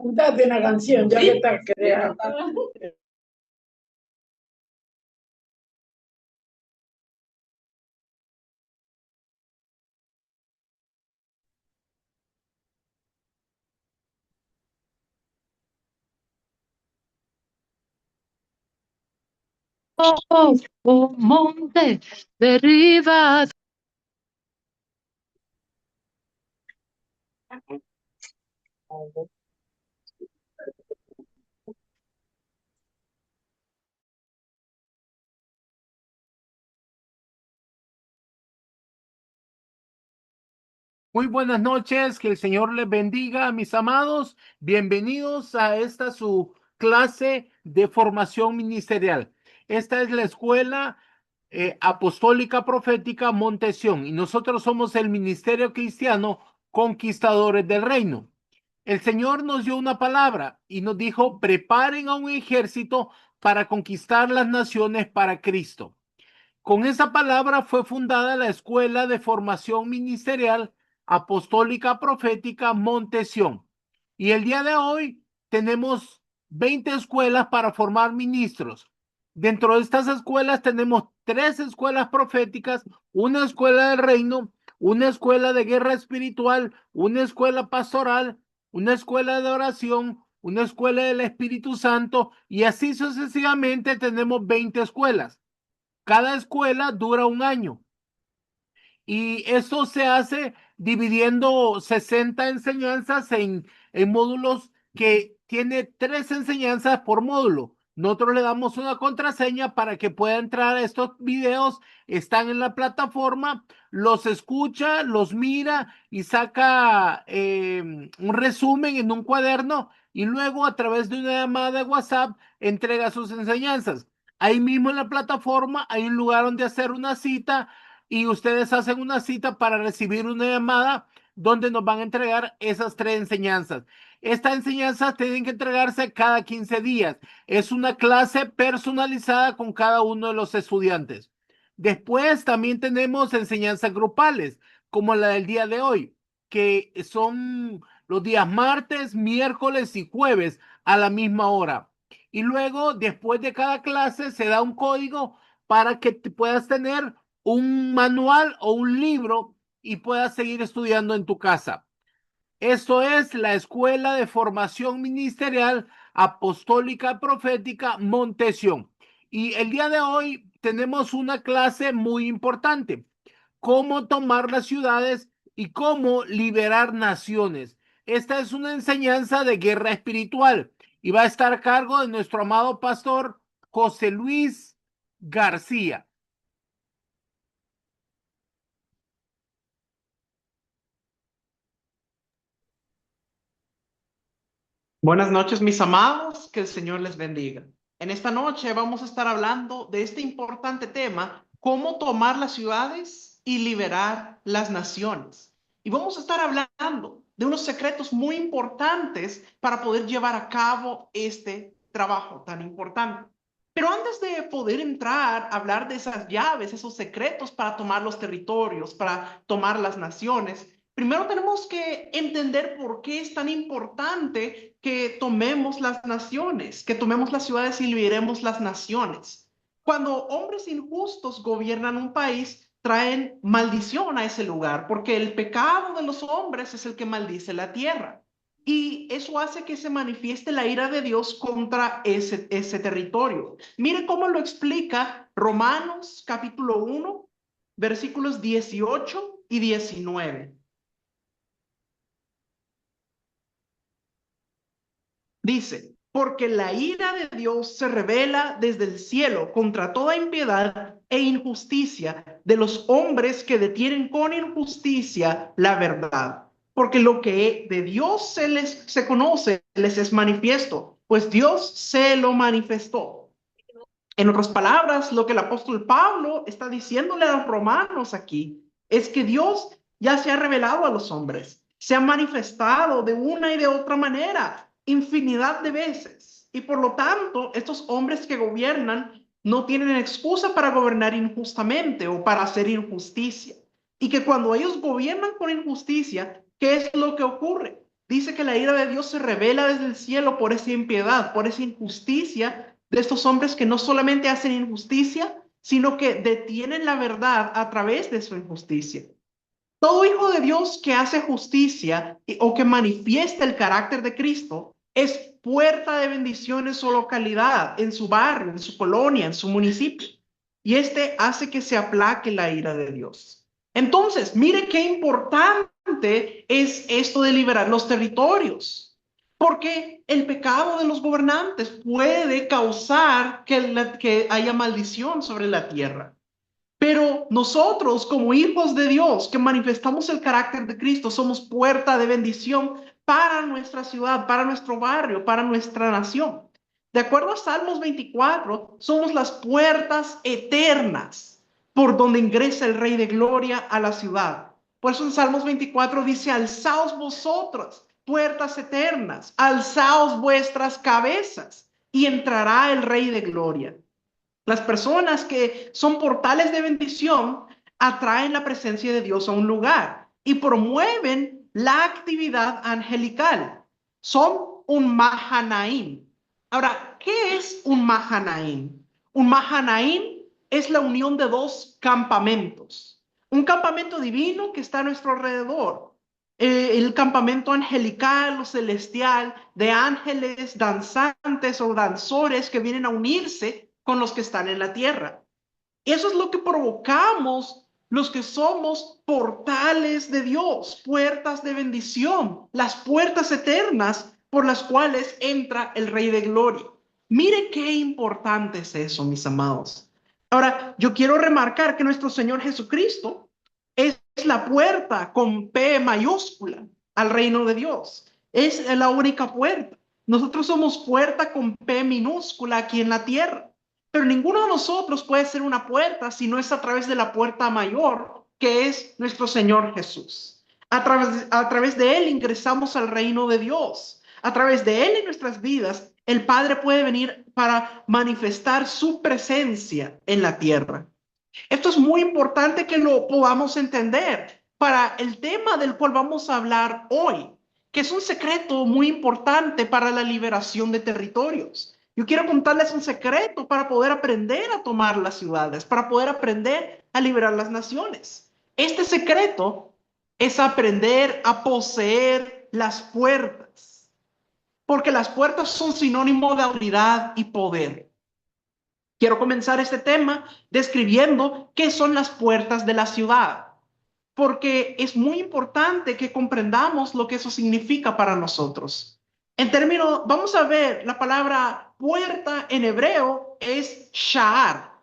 Cantate una canción, ya que estás creada. Oh, monte, derriba. Muy buenas noches, que el Señor les bendiga, mis amados. Bienvenidos a esta su clase de formación ministerial. Esta es la escuela apostólica profética Montesión y nosotros somos el Ministerio Cristiano Conquistadores del Reino. El Señor nos dio una palabra y nos dijo: preparen a un ejército para conquistar las naciones para Cristo. Con esa palabra fue fundada la Escuela de Formación Ministerial Apostólica Profética Montesión. Y el día de hoy tenemos 20 escuelas para formar ministros. Dentro de estas escuelas tenemos 3 escuelas proféticas, una escuela del reino, una escuela de guerra espiritual, una escuela pastoral, una escuela de oración, una escuela del Espíritu Santo, y así sucesivamente tenemos 20 escuelas. Cada escuela dura un año y eso se hace dividiendo 60 enseñanzas en módulos que tiene 3 enseñanzas por módulo. Nosotros le damos una contraseña para que pueda entrar a estos videos. Están en la plataforma, los escucha, los mira y saca un resumen en un cuaderno, y luego a través de una llamada de WhatsApp entrega sus enseñanzas. Ahí mismo en la plataforma hay un lugar donde hacer una cita, y ustedes hacen una cita para recibir una llamada donde nos van a entregar esas 3 enseñanzas. Estas enseñanzas tienen que entregarse cada 15 días. Es una clase personalizada con cada uno de los estudiantes. Después también tenemos enseñanzas grupales, como la del día de hoy, que son los días martes, miércoles y jueves a la misma hora. Y luego, después de cada clase, se da un código para que puedas tener un manual o un libro y puedas seguir estudiando en tu casa. Esto es la Escuela de Formación Ministerial Apostólica Profética Montesión. Y el día de hoy tenemos una clase muy importante: cómo tomar las ciudades y cómo liberar naciones. Esta es una enseñanza de guerra espiritual y va a estar a cargo de nuestro amado pastor José Luis García. Buenas noches, mis amados, que el Señor les bendiga. En esta noche vamos a estar hablando de este importante tema: cómo tomar las ciudades y liberar las naciones. Y vamos a estar hablando de unos secretos muy importantes para poder llevar a cabo este trabajo tan importante. Pero antes de poder entrar a hablar de esas llaves, esos secretos para tomar los territorios, para tomar las naciones, primero tenemos que entender por qué es tan importante que tomemos las naciones, que tomemos las ciudades y liberemos las naciones. Cuando hombres injustos gobiernan un país, traen maldición a ese lugar, porque el pecado de los hombres es el que maldice la tierra. Y eso hace que se manifieste la ira de Dios contra ese territorio. Mire cómo lo explica Romanos capítulo 1, versículos 18 y 19. Dice: porque la ira de Dios se revela desde el cielo contra toda impiedad e injusticia de los hombres que detienen con injusticia la verdad. Porque lo que de Dios se conoce les es manifiesto, pues Dios se lo manifestó. En otras palabras, lo que el apóstol Pablo está diciéndole a los romanos aquí es que Dios ya se ha revelado a los hombres, se ha manifestado de una y de otra manera, infinidad de veces. Y por lo tanto, estos hombres que gobiernan no tienen excusa para gobernar injustamente o para hacer injusticia. Y que cuando ellos gobiernan con injusticia, ¿qué es lo que ocurre? dice que la ira de Dios se revela desde el cielo por esa impiedad, por esa injusticia de estos hombres que no solamente hacen injusticia, sino que detienen la verdad a través de su injusticia. Todo hijo de Dios que hace justicia o que manifiesta el carácter de Cristo es puerta de bendición en su localidad, en su barrio, en su colonia, en su municipio. Y este hace que se aplaque la ira de Dios. Entonces, mire qué importante es esto de liberar los territorios. Porque el pecado de los gobernantes puede causar que haya maldición sobre la tierra. Pero nosotros, como hijos de Dios, que manifestamos el carácter de Cristo, somos puerta de bendición para nuestra ciudad, para nuestro barrio, para nuestra nación. De acuerdo a Salmos 24, somos las puertas eternas por donde ingresa el Rey de Gloria a la ciudad. Por eso en Salmos 24 dice, alzaos vosotras, puertas eternas, alzaos vuestras cabezas, y entrará el Rey de Gloria. Las personas que son portales de bendición atraen la presencia de Dios a un lugar y promueven la actividad angelical. Son un Mahanaim. Ahora, ¿qué es un Mahanaim? Un Mahanaim es la unión de dos campamentos. Un campamento divino que está a nuestro alrededor. El campamento angelical o celestial de ángeles danzantes o danzores que vienen a unirse con los que están en la tierra. Eso es lo que provocamos los que somos portales de Dios, puertas de bendición, las puertas eternas por las cuales entra el Rey de Gloria. Mire qué importante es eso, mis amados. Ahora, yo quiero remarcar que nuestro Señor Jesucristo es la puerta con P mayúscula al reino de Dios. Es la única puerta. Nosotros somos puerta con P minúscula aquí en la tierra. Pero ninguno de nosotros puede ser una puerta si no es a través de la puerta mayor, que es nuestro Señor Jesús. A través de Él ingresamos al reino de Dios. A través de Él en nuestras vidas, el Padre puede venir para manifestar su presencia en la tierra. Esto es muy importante que lo podamos entender para el tema del cual vamos a hablar hoy, que es un secreto muy importante para la liberación de territorios. Yo quiero contarles un secreto para poder aprender a tomar las ciudades, para poder aprender a liberar las naciones. Este secreto es aprender a poseer las puertas, porque las puertas son sinónimo de autoridad y poder. Quiero comenzar este tema describiendo qué son las puertas de la ciudad, porque es muy importante que comprendamos lo que eso significa para nosotros. Vamos a ver la palabra puerta en hebreo es sha'ar.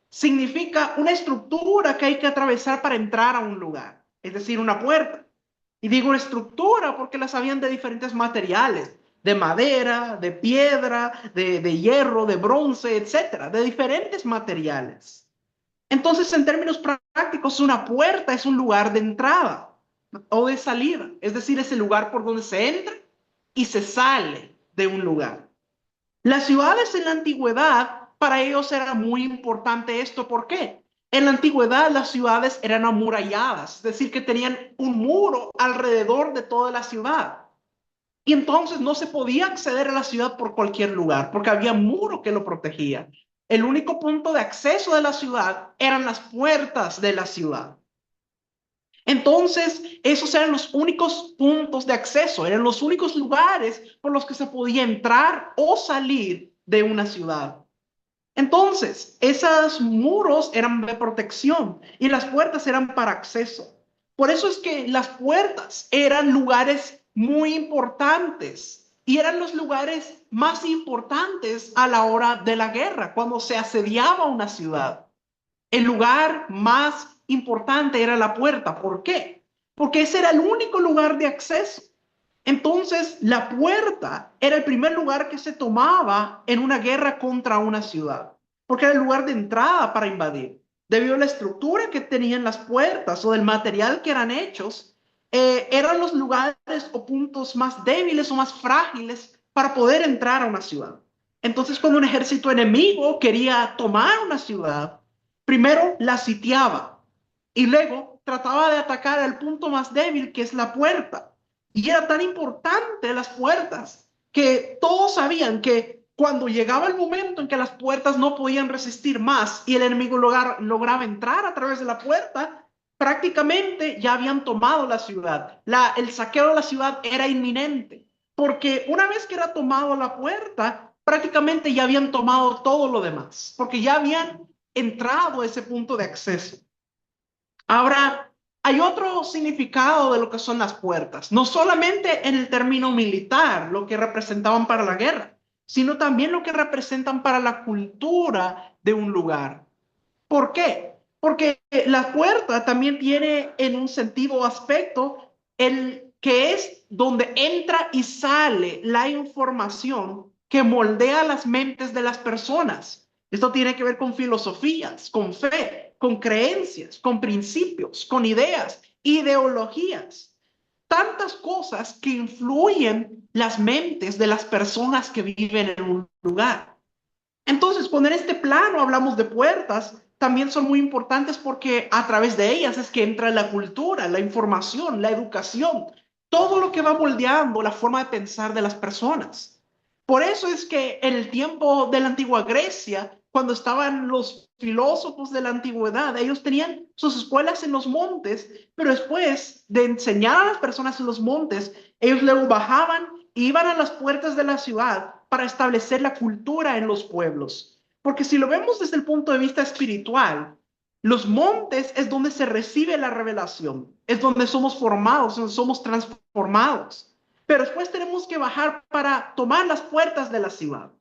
Significa una estructura que hay que atravesar para entrar a un lugar, es decir, una puerta. Y digo estructura porque las habían de diferentes materiales, de madera, de piedra, de hierro, de bronce, etcétera, de diferentes materiales. Entonces, en términos prácticos, una puerta es un lugar de entrada o de salida, es decir, es el lugar por donde se entra y se sale de un lugar. Las ciudades en la antigüedad, para ellos era muy importante esto. ¿Por qué? En la antigüedad las ciudades eran amuralladas, es decir, que tenían un muro alrededor de toda la ciudad. Y entonces no se podía acceder a la ciudad por cualquier lugar, porque había un muro que lo protegía. El único punto de acceso de la ciudad eran las puertas de la ciudad. Entonces, esos eran los únicos puntos de acceso, eran los únicos lugares por los que se podía entrar o salir de una ciudad. Entonces, esos muros eran de protección y las puertas eran para acceso. Por eso es que las puertas eran lugares muy importantes y eran los lugares más importantes a la hora de la guerra, cuando se asediaba una ciudad. El lugar más importante era la puerta. ¿Por qué? Porque ese era el único lugar de acceso. Entonces, la puerta era el primer lugar que se tomaba en una guerra contra una ciudad, porque era el lugar de entrada para invadir. Debido a la estructura que tenían las puertas o del material que eran hechos, eran los lugares o puntos más débiles o más frágiles para poder entrar a una ciudad. Entonces, cuando un ejército enemigo quería tomar una ciudad, primero la sitiaba y luego trataba de atacar al punto más débil, que es la puerta. Y era tan importante las puertas que todos sabían que cuando llegaba el momento en que las puertas no podían resistir más y el enemigo lograba entrar a través de la puerta, prácticamente ya habían tomado la ciudad. El saqueo de la ciudad era inminente, porque una vez que era tomado la puerta, prácticamente ya habían tomado todo lo demás, porque ya habían entrado a ese punto de acceso. Ahora, hay otro significado de lo que son las puertas, no solamente en el término militar, lo que representaban para la guerra, sino también lo que representan para la cultura de un lugar. ¿Por qué? Porque la puerta también tiene en un sentido o aspecto el que es donde entra y sale la información que moldea las mentes de las personas. Esto tiene que ver con filosofías, con fe, con creencias, con principios, con ideas, ideologías. Tantas cosas que influyen las mentes de las personas que viven en un lugar. Entonces, cuando en este plano hablamos de puertas, también son muy importantes porque a través de ellas es que entra la cultura, la información, la educación, todo lo que va moldeando la forma de pensar de las personas. Por eso es que en el tiempo de la antigua Grecia, cuando estaban los filósofos de la antigüedad, ellos tenían sus escuelas en los montes, pero después de enseñar a las personas en los montes, ellos luego bajaban e iban a las puertas de la ciudad para establecer la cultura en los pueblos. Porque si lo vemos desde el punto de vista espiritual, los montes es donde se recibe la revelación, es donde somos formados, donde somos transformados. Pero después tenemos que bajar para tomar las puertas de la ciudad.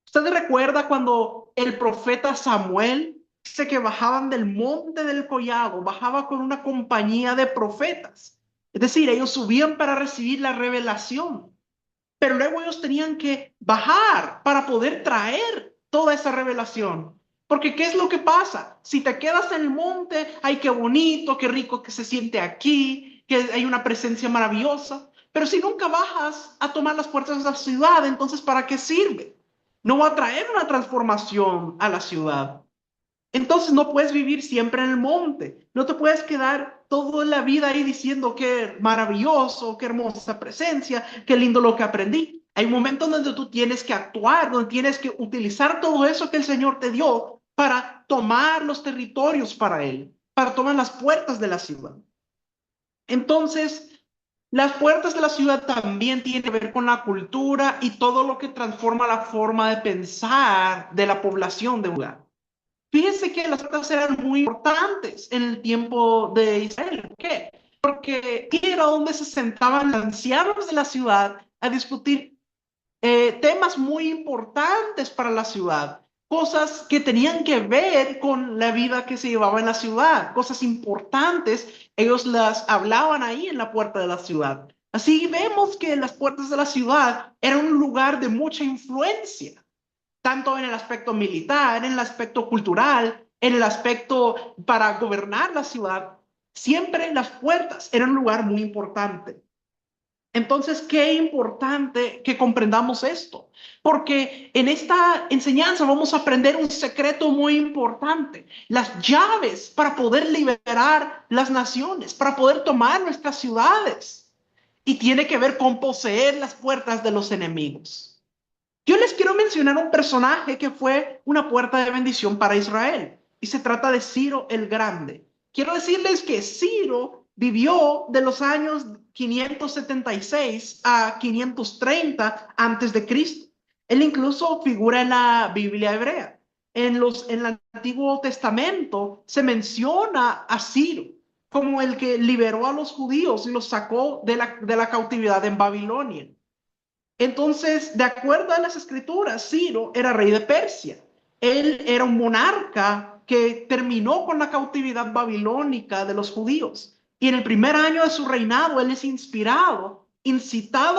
¿Usted recuerda cuando el profeta Samuel dice que bajaban del monte del collado, bajaba con una compañía de profetas? Es decir, ellos subían para recibir la revelación, pero luego ellos tenían que bajar para poder traer toda esa revelación. Porque ¿qué es lo que pasa? Si te quedas en el monte, ay, qué bonito, qué rico que se siente aquí, que hay una presencia maravillosa. Pero si nunca bajas a tomar las puertas de la ciudad, entonces ¿para qué sirve? No va a traer una transformación a la ciudad. Entonces no puedes vivir siempre en el monte. No te puedes quedar toda la vida ahí diciendo qué maravilloso, qué hermosa presencia, qué lindo lo que aprendí. Hay momentos donde tú tienes que actuar, donde tienes que utilizar todo eso que el Señor te dio para tomar los territorios para Él, para tomar las puertas de la ciudad. Entonces, las puertas de la ciudad también tienen que ver con la cultura y todo lo que transforma la forma de pensar de la población de un lugar. Fíjense que las puertas eran muy importantes en el tiempo de Israel. ¿Por qué? Porque era donde se sentaban los ancianos de la ciudad a discutir temas muy importantes para la ciudad, cosas que tenían que ver con la vida que se llevaba en la ciudad, cosas importantes, ellos las hablaban ahí en la puerta de la ciudad. Así vemos que las puertas de la ciudad eran un lugar de mucha influencia, tanto en el aspecto militar, en el aspecto cultural, en el aspecto para gobernar la ciudad. Siempre las puertas eran un lugar muy importante. Entonces, qué importante que comprendamos esto, porque en esta enseñanza vamos a aprender un secreto muy importante, las llaves para poder liberar las naciones, para poder tomar nuestras ciudades, y tiene que ver con poseer las puertas de los enemigos. Yo les quiero mencionar un personaje que fue una puerta de bendición para Israel, y se trata de Ciro el Grande. Quiero decirles que Ciro vivió de los años 576 a 530 antes de Cristo. Él incluso figura en la Biblia hebrea. En el Antiguo Testamento se menciona a Ciro como el que liberó a los judíos y los sacó de la cautividad en Babilonia. Entonces, de acuerdo a las escrituras, Ciro era rey de Persia. Él era un monarca que terminó con la cautividad babilónica de los judíos. Y en el primer año de su reinado, él es incitado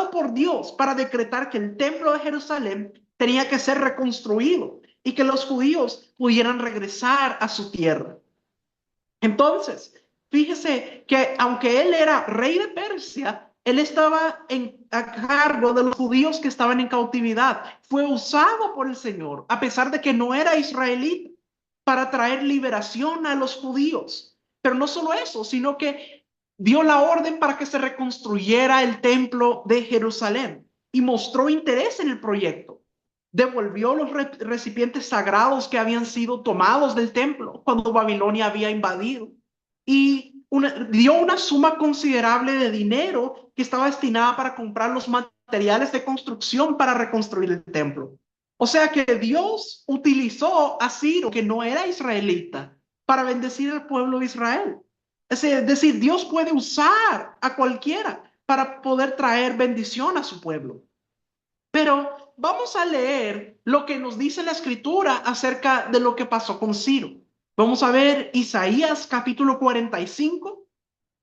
por Dios para decretar que el templo de Jerusalén tenía que ser reconstruido y que los judíos pudieran regresar a su tierra. Entonces, fíjese que aunque él era rey de Persia, él estaba a cargo de los judíos que estaban en cautividad. Fue usado por el Señor, a pesar de que no era israelita, para traer liberación a los judíos. Pero no solo eso, sino que dio la orden para que se reconstruyera el templo de Jerusalén y mostró interés en el proyecto. Devolvió los recipientes sagrados que habían sido tomados del templo cuando Babilonia había invadido y dio una suma considerable de dinero que estaba destinada para comprar los materiales de construcción para reconstruir el templo. O sea que Dios utilizó a Ciro, que no era israelita, para bendecir al pueblo de Israel. Es decir, Dios puede usar a cualquiera para poder traer bendición a su pueblo. Pero vamos a leer lo que nos dice la escritura acerca de lo que pasó con Ciro. Vamos a ver Isaías capítulo 45,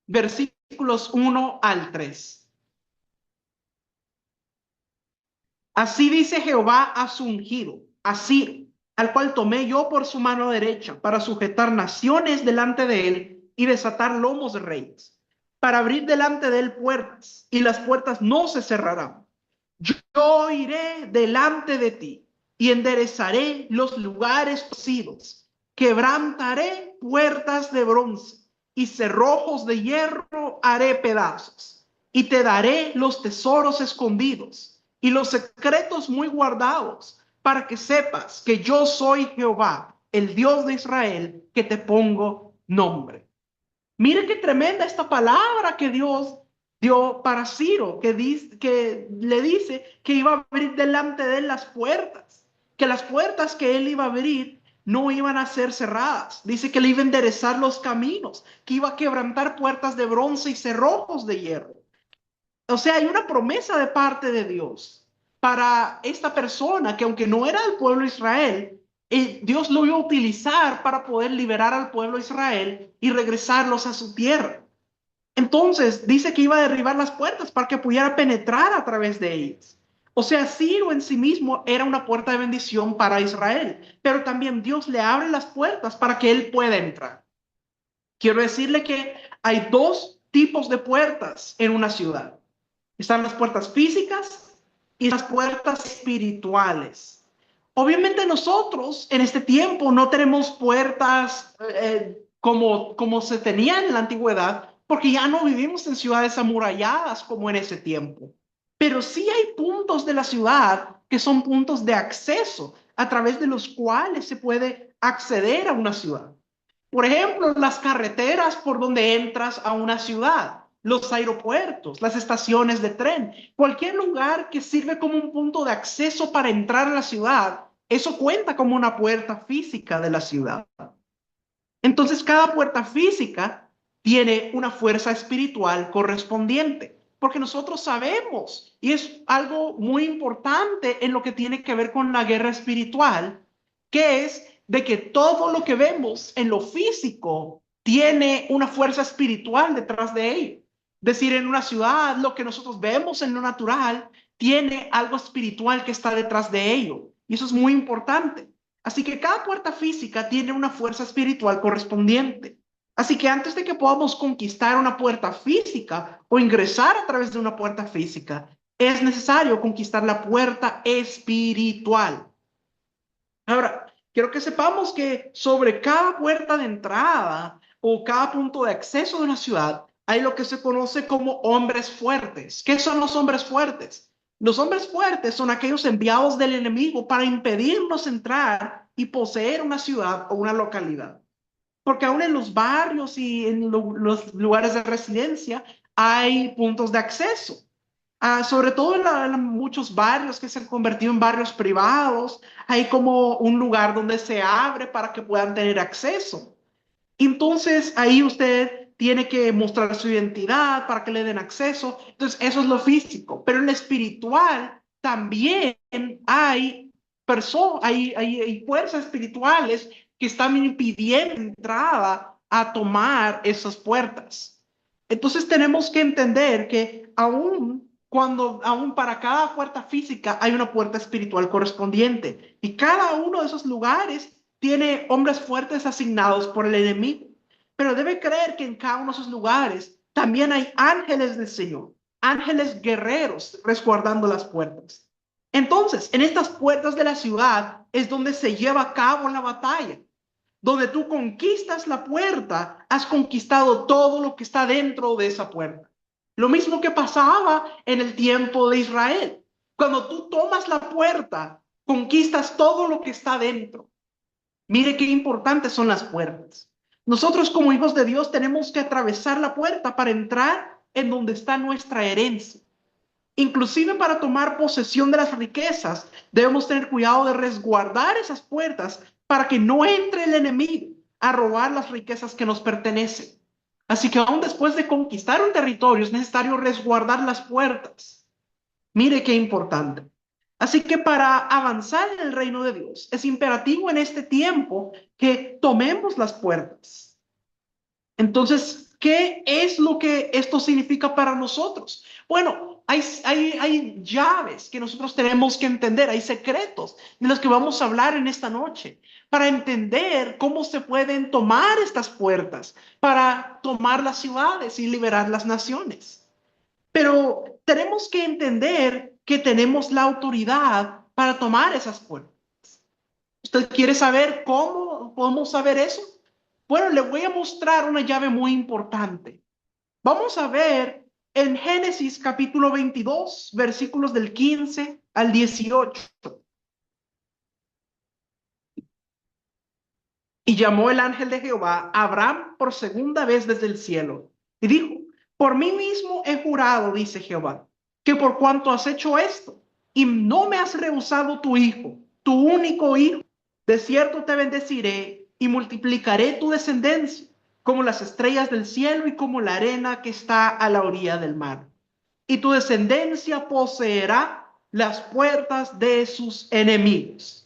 versículos 1 al 3. Así dice Jehová a su ungido, a Ciro, al cual tomé yo por su mano derecha para sujetar naciones delante de él y desatar lomos de reyes, para abrir delante de él puertas, y las puertas no se cerrarán. Yo iré delante de ti y enderezaré los lugares torcidos, quebrantaré puertas de bronce y cerrojos de hierro haré pedazos, y te daré los tesoros escondidos y los secretos muy guardados, para que sepas que yo soy Jehová, el Dios de Israel, que te pongo nombre. Mire qué tremenda esta palabra que Dios dio para Ciro, que le dice que iba a abrir delante de él las puertas, que las puertas que él iba a abrir no iban a ser cerradas. Dice que le iba a enderezar los caminos, que iba a quebrantar puertas de bronce y cerrojos de hierro. O sea, hay una promesa de parte de Dios para esta persona que, aunque no era del pueblo de Israel, Dios lo iba a utilizar para poder liberar al pueblo de Israel y regresarlos a su tierra. Entonces dice que iba a derribar las puertas para que pudiera penetrar a través de ellas. O sea, Ciro en sí mismo era una puerta de bendición para Israel, pero también Dios le abre las puertas para que él pueda entrar. Quiero decirle que hay dos tipos de puertas en una ciudad. Están las puertas físicas y las puertas espirituales. Obviamente nosotros en este tiempo no tenemos puertas como se tenía en la antigüedad, porque ya no vivimos en ciudades amuralladas como en ese tiempo. Pero sí hay puntos de la ciudad que son puntos de acceso a través de los cuales se puede acceder a una ciudad. Por ejemplo, las carreteras por donde entras a una ciudad, los aeropuertos, las estaciones de tren, cualquier lugar que sirve como un punto de acceso para entrar a la ciudad, eso cuenta como una puerta física de la ciudad. Entonces, cada puerta física tiene una fuerza espiritual correspondiente, porque nosotros sabemos, y es algo muy importante en lo que tiene que ver con la guerra espiritual, que es de que todo lo que vemos en lo físico tiene una fuerza espiritual detrás de ello. Es decir, en una ciudad, lo que nosotros vemos en lo natural tiene algo espiritual que está detrás de ello. Y eso es muy importante. Así que cada puerta física tiene una fuerza espiritual correspondiente. Así que antes de que podamos conquistar una puerta física o ingresar a través de una puerta física, es necesario conquistar la puerta espiritual. Ahora, quiero que sepamos que sobre cada puerta de entrada o cada punto de acceso de una ciudad hay lo que se conoce como hombres fuertes. ¿Qué son los hombres fuertes? Los hombres fuertes son aquellos enviados del enemigo para impedirnos entrar y poseer una ciudad o una localidad. Porque aún en los barrios y en los lugares de residencia hay puntos de acceso. Sobre todo en muchos barrios que se han convertido en barrios privados, hay como un lugar donde se abre para que puedan tener acceso. Entonces ahí usted tiene que mostrar su identidad para que le den acceso. Entonces eso es lo físico, pero en lo espiritual también hay fuerzas espirituales que están impidiendo entrada a tomar esas puertas. Entonces tenemos que entender que aún para cada puerta física hay una puerta espiritual correspondiente, y cada uno de esos lugares tiene hombres fuertes asignados por el enemigo. Pero debe creer que en cada uno de esos lugares también hay ángeles del Señor, ángeles guerreros resguardando las puertas. Entonces, en estas puertas de la ciudad es donde se lleva a cabo la batalla. Donde tú conquistas la puerta, has conquistado todo lo que está dentro de esa puerta. Lo mismo que pasaba en el tiempo de Israel. Cuando tú tomas la puerta, conquistas todo lo que está dentro. Mire qué importantes son las puertas. Nosotros como hijos de Dios tenemos que atravesar la puerta para entrar en donde está nuestra herencia. Inclusive para tomar posesión de las riquezas, debemos tener cuidado de resguardar esas puertas para que no entre el enemigo a robar las riquezas que nos pertenecen. Así que aún después de conquistar un territorio es necesario resguardar las puertas. Mire qué importante. Así que para avanzar en el reino de Dios es imperativo en este tiempo que tomemos las puertas. Entonces, ¿qué es lo que esto significa para nosotros? Bueno, hay llaves que nosotros tenemos que entender, hay secretos de los que vamos a hablar en esta noche para entender cómo se pueden tomar estas puertas, para tomar las ciudades y liberar las naciones. Pero tenemos que entender que tenemos la autoridad para tomar esas puertas. ¿Usted quiere saber cómo podemos saber eso? Bueno, le voy a mostrar una llave muy importante. Vamos a ver en Génesis capítulo 22, versículos del 15 al 18. Y llamó el ángel de Jehová a Abraham por segunda vez desde el cielo. Y dijo, por mí mismo he jurado, dice Jehová, que por cuanto has hecho esto, y no me has rehusado tu hijo, tu único hijo, de cierto te bendeciré y multiplicaré tu descendencia como las estrellas del cielo y como la arena que está a la orilla del mar. Y tu descendencia poseerá las puertas de sus enemigos.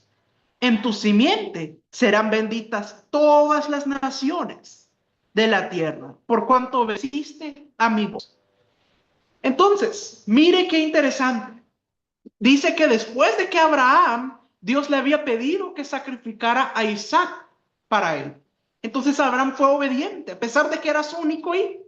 En tu simiente serán benditas todas las naciones de la tierra, por cuanto obedeciste a mi voz. Entonces, mire qué interesante. Dice que después de que Abraham, Dios le había pedido que sacrificara a Isaac para él. Entonces Abraham fue obediente, a pesar de que era su único hijo.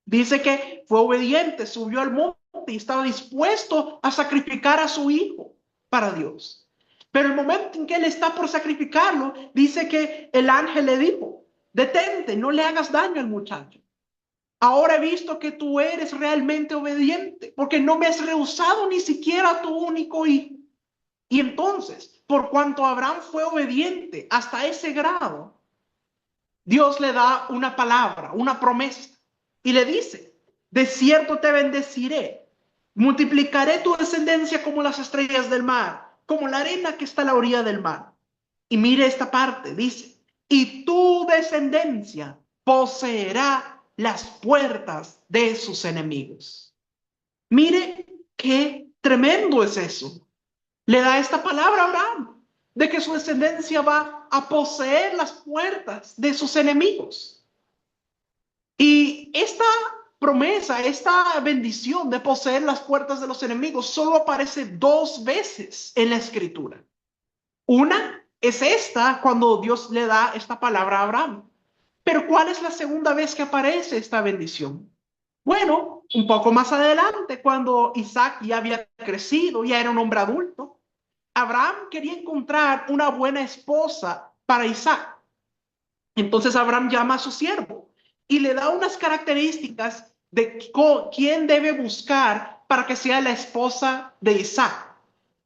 Dice que fue obediente, subió al monte y estaba dispuesto a sacrificar a su hijo para Dios. Pero el momento en que él está por sacrificarlo, dice que el ángel le dijo, detente, no le hagas daño al muchacho. Ahora he visto que tú eres realmente obediente, porque no me has rehusado ni siquiera a tu único hijo. Y entonces, por cuanto Abraham fue obediente hasta ese grado, Dios le da una palabra, una promesa, y le dice, de cierto te bendeciré, multiplicaré tu descendencia como las estrellas del mar, como la arena que está a la orilla del mar. Y mire esta parte, dice, y tu descendencia poseerá las puertas de sus enemigos. Mire qué tremendo es eso. Le da esta palabra a Abraham, de que su descendencia va a poseer las puertas de sus enemigos. Y esta promesa, esta bendición de poseer las puertas de los enemigos solo aparece 2 veces en la escritura. Una es esta, cuando Dios le da esta palabra a Abraham. Pero ¿cuál es la segunda vez que aparece esta bendición? Bueno, un poco más adelante, cuando Isaac ya había crecido, ya era un hombre adulto, Abraham quería encontrar una buena esposa para Isaac. Entonces Abraham llama a su siervo y le da unas características de quién debe buscar para que sea la esposa de Isaac.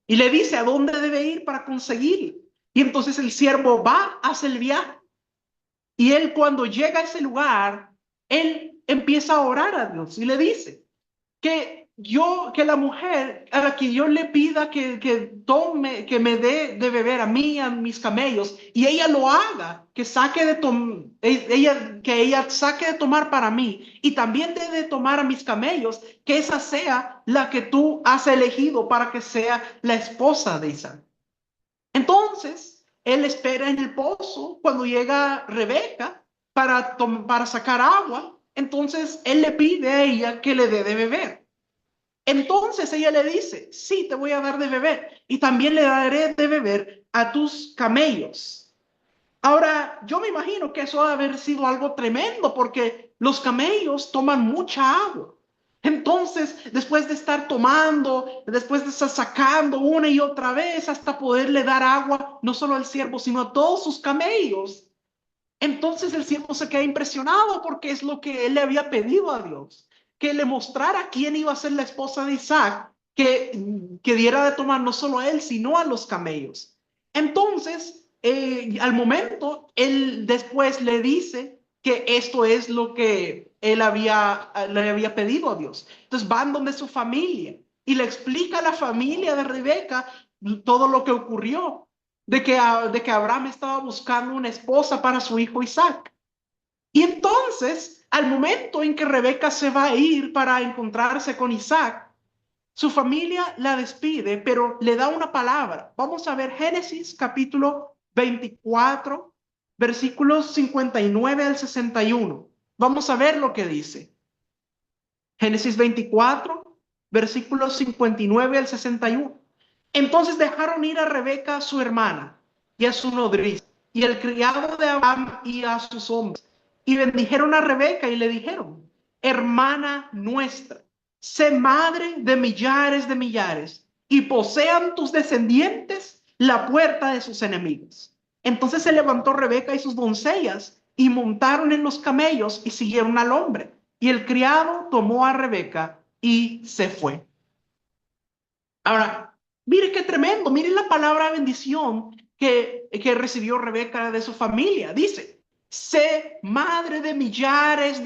Y le dice a dónde debe ir para conseguirlo. Y entonces el siervo va, hace el viaje. Y él, cuando llega a ese lugar, él empieza a orar a Dios y le dice que la mujer a la que yo le pida que me dé de beber a mí, a mis camellos, y ella lo haga, que ella saque de tomar para mí y también dé de tomar a mis camellos, que esa sea la que tú has elegido para que sea la esposa de Isaac. Entonces, él espera en el pozo cuando llega Rebeca para sacar agua. Entonces, él le pide a ella que le dé de beber. Entonces, ella le dice, sí, te voy a dar de beber y también le daré de beber a tus camellos. Ahora, yo me imagino que eso ha de haber sido algo tremendo porque los camellos toman mucha agua. Entonces, después de estar tomando, después de estar sacando una y otra vez hasta poderle dar agua, no solo al siervo, sino a todos sus camellos, entonces el siervo se queda impresionado porque es lo que él le había pedido a Dios, que le mostrara quién iba a ser la esposa de Isaac, que diera de tomar no solo a él, sino a los camellos. Entonces, al momento, él después le dice que esto es lo que él le había pedido a Dios. Entonces van donde su familia y le explica a la familia de Rebeca todo lo que ocurrió, de que Abraham estaba buscando una esposa para su hijo Isaac. Y entonces, al momento en que Rebeca se va a ir para encontrarse con Isaac, su familia la despide, pero le da una palabra. Vamos a ver Génesis capítulo 24, versículos 59 al 61. Vamos a ver lo que dice. Génesis 24, versículos 59 al 61. Entonces dejaron ir a Rebeca, su hermana, y a su nodriza, y al criado de Abraham y a sus hombres. Y bendijeron a Rebeca y le dijeron: hermana nuestra, sé madre de millares, y posean tus descendientes la puerta de sus enemigos. Entonces se levantó Rebeca y sus doncellas, y montaron en los camellos y siguieron al hombre. Y el criado tomó a Rebeca y se fue. Ahora, mire qué tremendo, mire la palabra bendición que recibió Rebeca de su familia. Dice: sé madre de millares,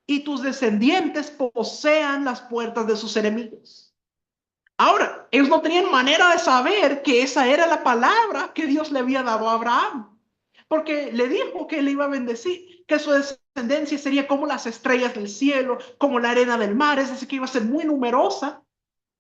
y tus descendientes posean las puertas de sus enemigos. Ahora, ellos no tenían manera de saber que esa era la palabra que Dios le había dado a Abraham, porque le dijo que le iba a bendecir, que su descendencia sería como las estrellas del cielo, como la arena del mar, es decir, que iba a ser muy numerosa.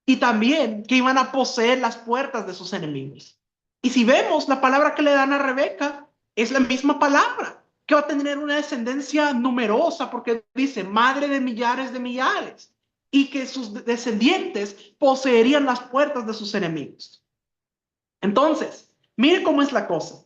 Y también que iban a poseer las puertas de sus enemigos. Y si vemos la palabra que le dan a Rebeca, es la misma palabra, que va a tener una descendencia numerosa, porque dice madre de millares, y que sus descendientes poseerían las puertas de sus enemigos. Entonces, mire cómo es la cosa.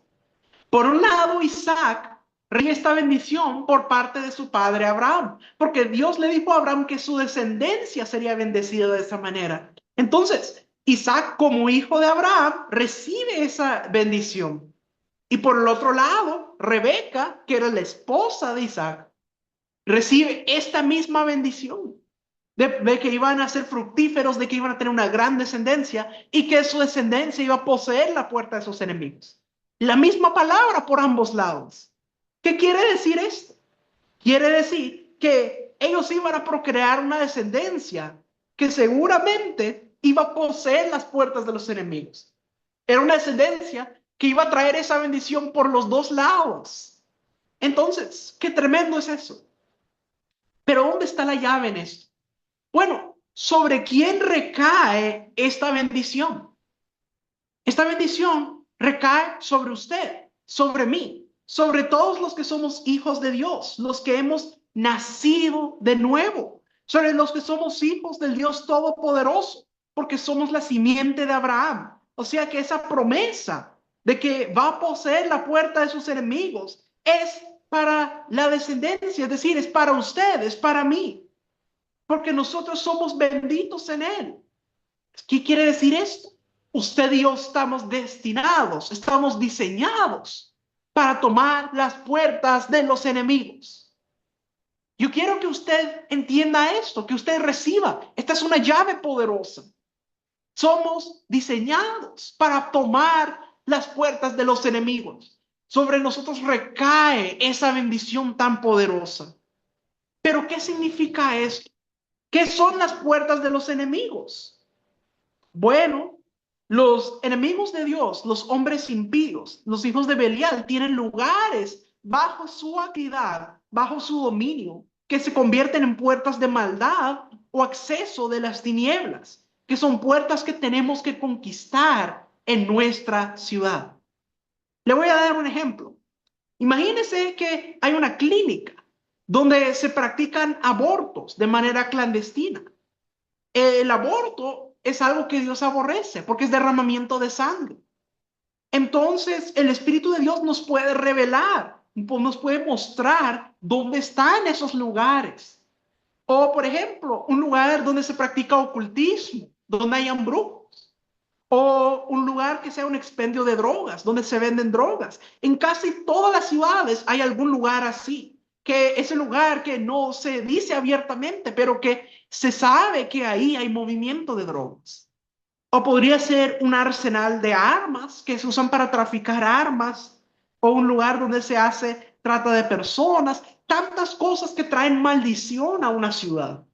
Por un lado, Isaac recibe esta bendición por parte de su padre Abraham, porque Dios le dijo a Abraham que su descendencia sería bendecida de esa manera. Entonces, Isaac, como hijo de Abraham, recibe esa bendición. Y por el otro lado, Rebeca, que era la esposa de Isaac, recibe esta misma bendición de que iban a ser fructíferos, de que iban a tener una gran descendencia y que su descendencia iba a poseer la puerta de sus enemigos. La misma palabra por ambos lados. ¿Qué quiere decir esto? Quiere decir que ellos iban a procrear una descendencia que seguramente iba a poseer las puertas de los enemigos. Era una descendencia que iba a traer esa bendición por los dos lados. Entonces, qué tremendo es eso. Pero ¿dónde está la llave en esto? Bueno, ¿sobre quién recae esta bendición? Esta bendición recae sobre usted, sobre mí, sobre todos los que somos hijos de Dios, los que hemos nacido de nuevo, sobre los que somos hijos del Dios Todopoderoso, porque somos la simiente de Abraham. O sea que esa promesa de que va a poseer la puerta de sus enemigos es para la descendencia, es decir, es para ustedes, para mí, porque nosotros somos benditos en Él. ¿Qué quiere decir esto? Usted y yo estamos destinados, estamos diseñados para tomar las puertas de los enemigos. Yo quiero que usted entienda esto, que usted reciba. Esta es una llave poderosa. Somos diseñados para tomar las puertas de los enemigos. Sobre nosotros recae esa bendición tan poderosa. Pero ¿qué significa esto? ¿Qué son las puertas de los enemigos? Bueno, los enemigos de Dios, los hombres impíos, los hijos de Belial, tienen lugares bajo su actividad, bajo su dominio, que se convierten en puertas de maldad o acceso de las tinieblas, que son puertas que tenemos que conquistar en nuestra ciudad. Le voy a dar un ejemplo. Imagínese que hay una clínica donde se practican abortos de manera clandestina. El aborto es algo que Dios aborrece porque es derramamiento de sangre. Entonces, el Espíritu de Dios nos puede revelar, nos puede mostrar dónde están esos lugares. O, por ejemplo, un lugar donde se practica ocultismo, donde hayan brujos. O un lugar que sea un expendio de drogas, donde se venden drogas. En casi todas las ciudades hay algún lugar así, que es el lugar que no se dice abiertamente, pero que se sabe que ahí hay movimiento de drogas. O podría ser un arsenal de armas que se usan para traficar armas, o un lugar donde se hace trata de personas, tantas cosas que traen maldición a una ciudad,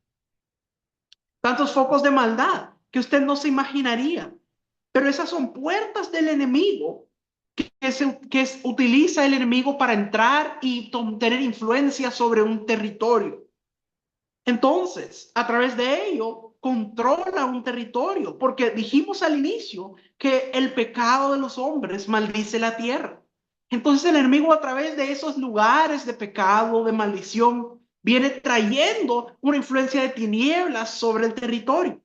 tantos focos de maldad que usted no se imaginaría. Pero esas son puertas del enemigo utiliza el enemigo para entrar y tener influencia sobre un territorio. Entonces, a través de ello, controla un territorio, porque dijimos al inicio que el pecado de los hombres maldice la tierra. Entonces el enemigo a través de esos lugares de pecado, de maldición, viene trayendo una influencia de tinieblas sobre el territorio.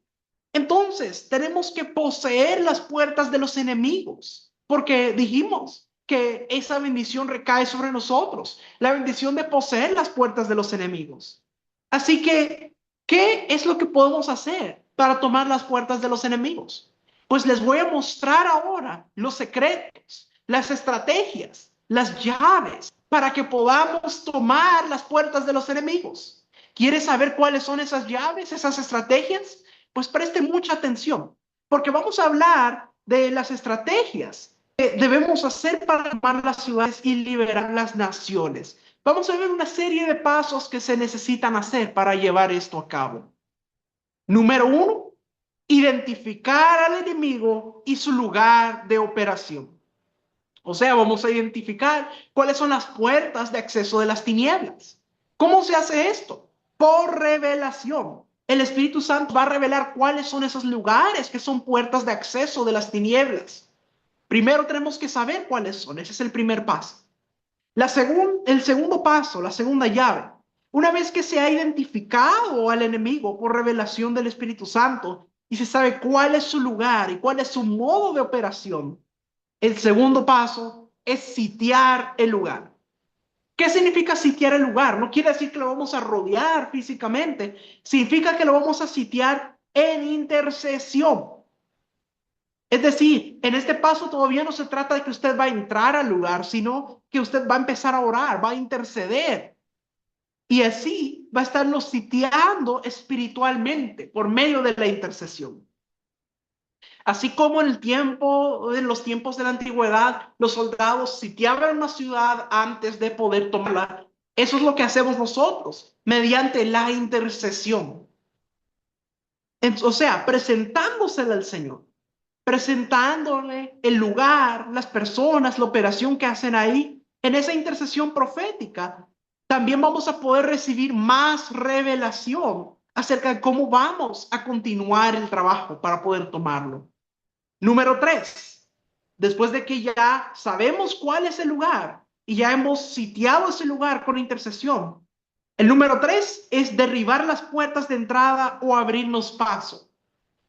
Entonces tenemos que poseer las puertas de los enemigos, porque dijimos que esa bendición recae sobre nosotros, la bendición de poseer las puertas de los enemigos. Así que, ¿qué es lo que podemos hacer para tomar las puertas de los enemigos? Pues les voy a mostrar ahora los secretos, las estrategias, las llaves para que podamos tomar las puertas de los enemigos. ¿Quieres saber cuáles son esas llaves, esas estrategias? Pues preste mucha atención, porque vamos a hablar de las estrategias que debemos hacer para tomar las ciudades y liberar las naciones. Vamos a ver una serie de pasos que se necesitan hacer para llevar esto a cabo. Número 1, identificar al enemigo y su lugar de operación. O sea, vamos a identificar cuáles son las puertas de acceso de las tinieblas. ¿Cómo se hace esto? Por revelación. El Espíritu Santo va a revelar cuáles son esos lugares que son puertas de acceso de las tinieblas. Primero tenemos que saber cuáles son. Ese es el primer paso. El segundo paso, la segunda llave. Una vez que se ha identificado al enemigo por revelación del Espíritu Santo y se sabe cuál es su lugar y cuál es su modo de operación, el segundo paso es sitiar el lugar. ¿Qué significa sitiar el lugar? No quiere decir que lo vamos a rodear físicamente. Significa que lo vamos a sitiar en intercesión. Es decir, en este paso todavía no se trata de que usted va a entrar al lugar, sino que usted va a empezar a orar, va a interceder. Y así va a estarlo sitiando espiritualmente por medio de la intercesión. Así como en los tiempos de la antigüedad, los soldados sitiaban una ciudad antes de poder tomarla. Eso es lo que hacemos nosotros, mediante la intercesión. O sea, presentándosela al Señor, presentándole el lugar, las personas, la operación que hacen ahí. En esa intercesión profética, también vamos a poder recibir más revelación acerca de cómo vamos a continuar el trabajo para poder tomarlo. Número 3, después de que ya sabemos cuál es el lugar y ya hemos sitiado ese lugar con intercesión, el número 3 es derribar las puertas de entrada o abrirnos paso.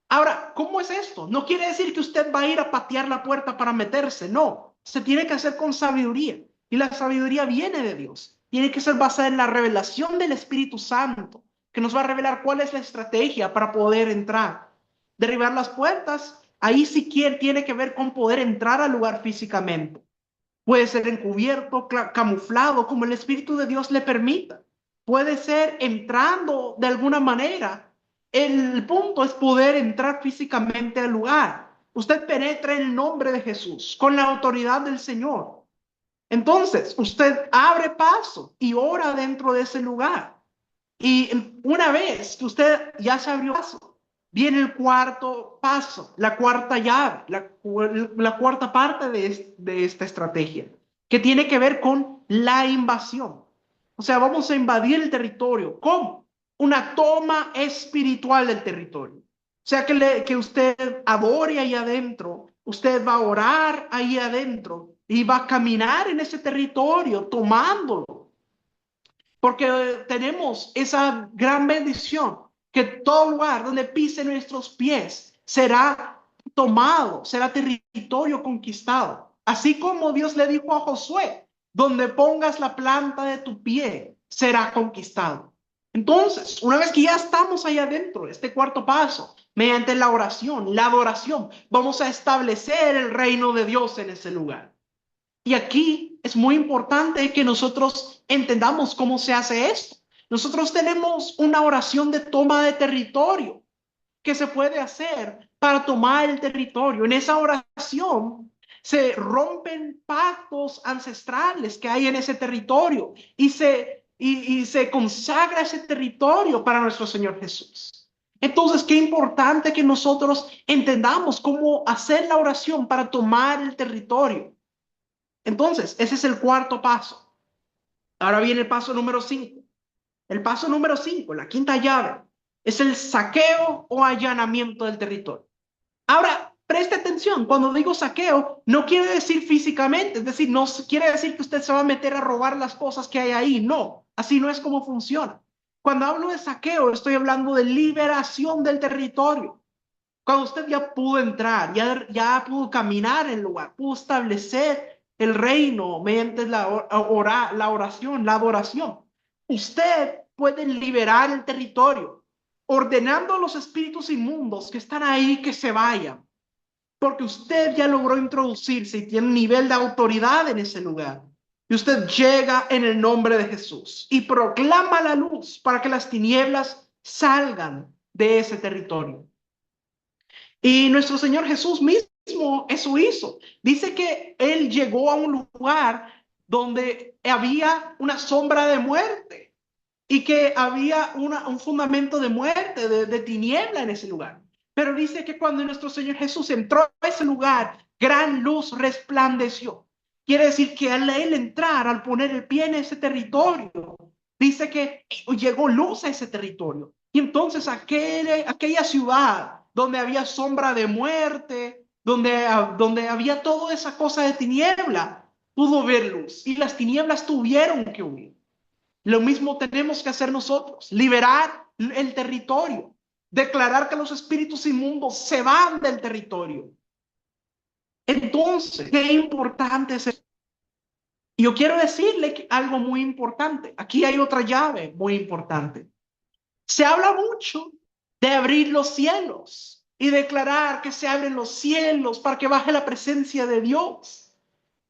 Ahora, ¿cómo es esto? No quiere decir que usted va a ir a patear la puerta para meterse, no. Se tiene que hacer con sabiduría y la sabiduría viene de Dios. Tiene que ser basada en la revelación del Espíritu Santo, que nos va a revelar cuál es la estrategia para poder entrar. Derribar las puertas, ahí sí tiene que ver con poder entrar al lugar físicamente. Puede ser encubierto, camuflado, como el Espíritu de Dios le permita. Puede ser entrando de alguna manera. El punto es poder entrar físicamente al lugar. Usted penetra en el nombre de Jesús, con la autoridad del Señor. Entonces, usted abre paso y ora dentro de ese lugar. Y una vez que usted ya se abrió paso, viene el cuarto paso, la cuarta llave, la cuarta parte de esta estrategia, que tiene que ver con la invasión. O sea, vamos a invadir el territorio. ¿Cómo? Una toma espiritual del territorio. O sea, que usted adore ahí adentro, usted va a orar ahí adentro y va a caminar en ese territorio tomándolo. Porque tenemos esa gran bendición que todo lugar donde pisen nuestros pies será tomado, será territorio conquistado. Así como Dios le dijo a Josué, donde pongas la planta de tu pie será conquistado. Entonces, una vez que ya estamos ahí adentro, este cuarto paso, mediante la oración, la adoración, vamos a establecer el reino de Dios en ese lugar. Y aquí es muy importante que nosotros entendamos cómo se hace esto. Nosotros tenemos una oración de toma de territorio que se puede hacer para tomar el territorio. En esa oración se rompen pactos ancestrales que hay en ese territorio y se consagra ese territorio para nuestro Señor Jesús. Entonces, qué importante que nosotros entendamos cómo hacer la oración para tomar el territorio. Entonces, ese es el cuarto paso. Ahora viene el paso número 5. El paso número 5, la quinta llave, es el saqueo o allanamiento del territorio. Ahora, preste atención, cuando digo saqueo, no quiere decir físicamente, es decir, no quiere decir que usted se va a meter a robar las cosas que hay ahí, no, así no es como funciona. Cuando hablo de saqueo, estoy hablando de liberación del territorio. Cuando usted ya pudo entrar, ya pudo caminar en el lugar, pudo establecer el reino mediante la oración, la adoración, usted puede liberar el territorio, ordenando a los espíritus inmundos que están ahí que se vayan, porque usted ya logró introducirse y tiene un nivel de autoridad en ese lugar. Y usted llega en el nombre de Jesús y proclama la luz para que las tinieblas salgan de ese territorio. Y nuestro Señor Jesús mismo eso hizo. Dice que Él llegó a un lugar donde había una sombra de muerte y que había un fundamento de muerte, de tiniebla en ese lugar. Pero dice que cuando nuestro Señor Jesús entró a ese lugar, gran luz resplandeció. Quiere decir que al Él entrar, al poner el pie en ese territorio, dice que llegó luz a ese territorio. Y entonces aquella ciudad donde había sombra de muerte, donde había toda esa cosa de tiniebla, pudo ver luz y las tinieblas tuvieron que huir. Lo mismo tenemos que hacer nosotros, liberar el territorio, declarar que los espíritus inmundos se van del territorio. Entonces, qué importante es esto. Yo quiero decirle algo muy importante. Aquí hay otra llave muy importante. Se habla mucho de abrir los cielos y declarar que se abren los cielos para que baje la presencia de Dios.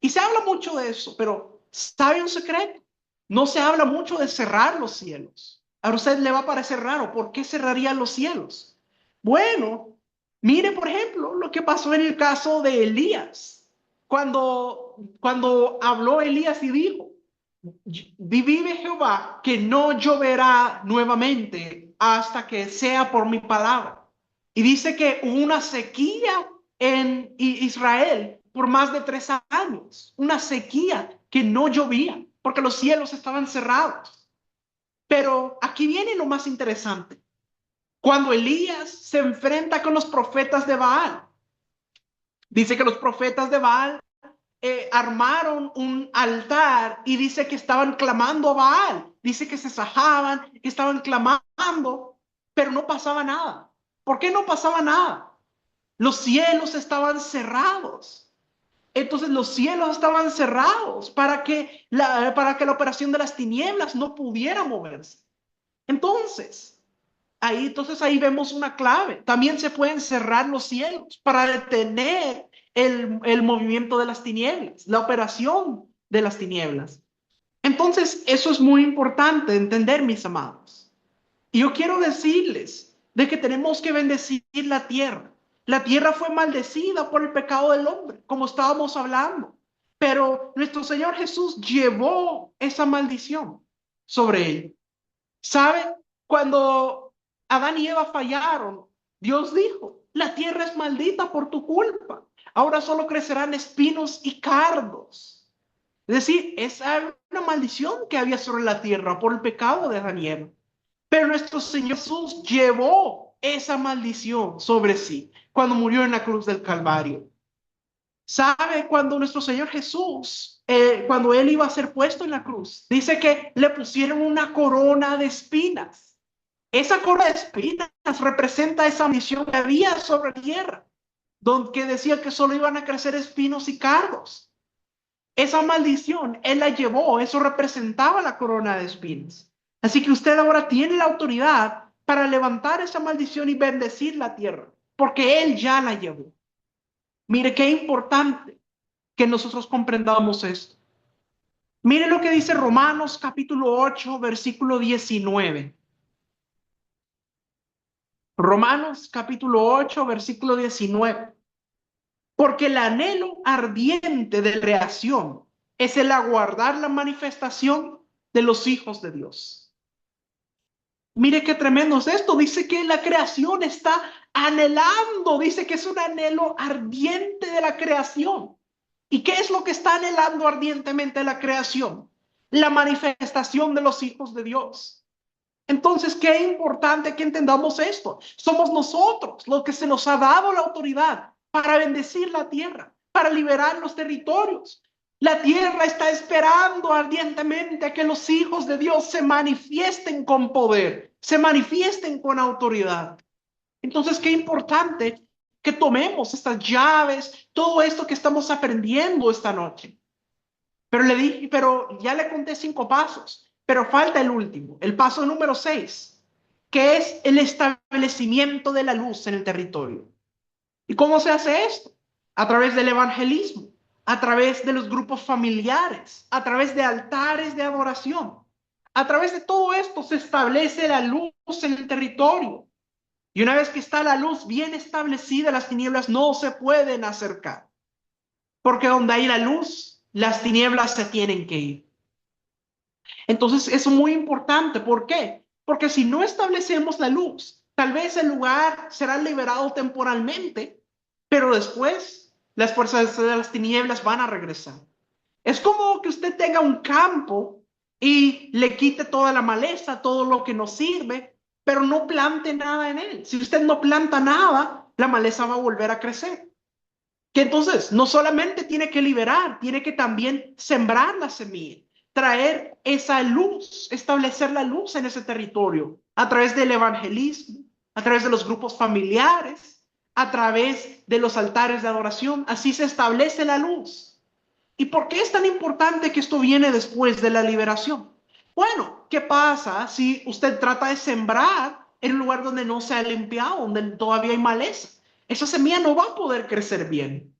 Y se habla mucho de eso, pero ¿sabe un secreto? No se habla mucho de cerrar los cielos. A usted le va a parecer raro, ¿por qué cerrarían los cielos? Bueno, mire por ejemplo lo que pasó en el caso de Elías. Cuando habló Elías y dijo, vive Jehová que no lloverá nuevamente hasta que sea por mi palabra. Y dice que hubo una sequía en Israel por más de 3 años, una sequía que no llovía porque los cielos estaban cerrados. Pero aquí viene lo más interesante. Cuando Elías se enfrenta con los profetas de Baal, dice que los profetas de Baal armaron un altar y dice que estaban clamando a Baal. Dice que se sajaban, que estaban clamando, pero no pasaba nada. ¿Por qué no pasaba nada? Los cielos estaban cerrados. Entonces los cielos estaban cerrados para que la operación de las tinieblas no pudiera moverse. Entonces ahí vemos una clave. También se pueden cerrar los cielos para detener el movimiento de las tinieblas, la operación de las tinieblas. Entonces, eso es muy importante entender, mis amados. Y yo quiero decirles de que tenemos que bendecir la tierra. La tierra fue maldecida por el pecado del hombre, como estábamos hablando. Pero nuestro Señor Jesús llevó esa maldición sobre él. ¿Sabe? Cuando Adán y Eva fallaron, Dios dijo, la tierra es maldita por tu culpa. Ahora solo crecerán espinos y cardos. Es decir, esa era una maldición que había sobre la tierra por el pecado de Adán y Eva. Pero nuestro Señor Jesús llevó esa maldición sobre sí cuando murió en la cruz del Calvario. ¿Sabe? Cuando nuestro Señor Jesús, cuando Él iba a ser puesto en la cruz, dice que le pusieron una corona de espinas. Esa corona de espinas representa esa maldición que había sobre la tierra, donde decía que solo iban a crecer espinos y cardos. Esa maldición Él la llevó, eso representaba la corona de espinas. Así que usted ahora tiene la autoridad para levantar esa maldición y bendecir la tierra, porque Él ya la llevó. Mire qué importante que nosotros comprendamos esto. Mire lo que dice Romanos capítulo 8, versículo 19. Romanos capítulo 8, versículo 19. Porque el anhelo ardiente de la creación es el aguardar la manifestación de los hijos de Dios. Mire qué tremendo es esto. Dice que la creación está anhelando, dice que es un anhelo ardiente de la creación. ¿Y qué es lo que está anhelando ardientemente la creación? La manifestación de los hijos de Dios. Entonces, qué importante que entendamos esto. Somos nosotros los que se nos ha dado la autoridad para bendecir la tierra, para liberar los territorios. La tierra está esperando ardientemente a que los hijos de Dios se manifiesten con poder, se manifiesten con autoridad. Entonces, qué importante que tomemos estas llaves, todo esto que estamos aprendiendo esta noche. Pero ya le conté 5 pasos, pero falta el último, el paso número 6, que es el establecimiento de la luz en el territorio. ¿Y cómo se hace esto? A través del evangelismo, a través de los grupos familiares, a través de altares de adoración. A través de todo esto se establece la luz en el territorio. Y una vez que está la luz bien establecida, las tinieblas no se pueden acercar. Porque donde hay la luz, las tinieblas se tienen que ir. Entonces, eso es muy importante. ¿Por qué? Porque si no establecemos la luz, tal vez el lugar será liberado temporalmente, pero después las fuerzas de las tinieblas van a regresar. Es como que usted tenga un campo y le quite toda la maleza, todo lo que no sirve, pero no plante nada en él. Si usted no planta nada, la maleza va a volver a crecer. Que entonces no solamente tiene que liberar, tiene que también sembrar la semilla, traer esa luz, establecer la luz en ese territorio a través del evangelismo, a través de los grupos familiares, a través de los altares de adoración. Así se establece la luz. ¿Y por qué es tan importante que esto viene después de la liberación? Bueno, ¿qué pasa si usted trata de sembrar en un lugar donde no se ha limpiado, donde todavía hay maleza? Esa semilla no va a poder crecer bien.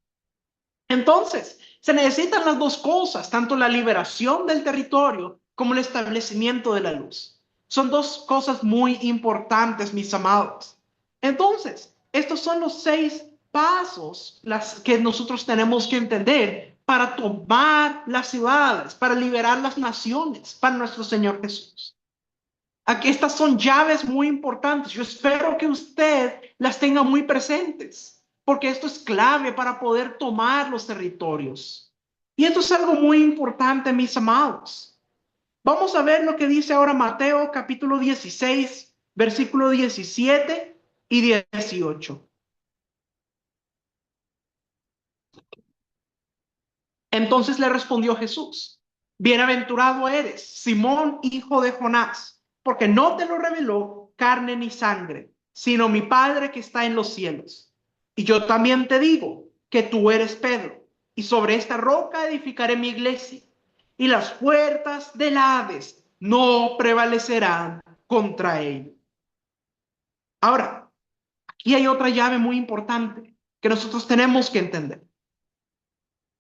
Entonces, se necesitan las dos cosas, tanto la liberación del territorio como el establecimiento de la luz. Son dos cosas muy importantes, mis amados. Entonces, estos son los 6 pasos que nosotros tenemos que entender para tomar las ciudades, para liberar las naciones, para nuestro Señor Jesús. Aquí estas son llaves muy importantes. Yo espero que usted las tenga muy presentes, porque esto es clave para poder tomar los territorios. Y esto es algo muy importante, mis amados. Vamos a ver lo que dice ahora Mateo capítulo 16, versículo 17 y 18. Entonces le respondió Jesús: bienaventurado eres, Simón, hijo de Jonás, porque no te lo reveló carne ni sangre, sino mi Padre que está en los cielos. Y yo también te digo que tú eres Pedro, y sobre esta roca edificaré mi iglesia, y las puertas del Hades no prevalecerán contra ella. Ahora, aquí hay otra llave muy importante que nosotros tenemos que entender.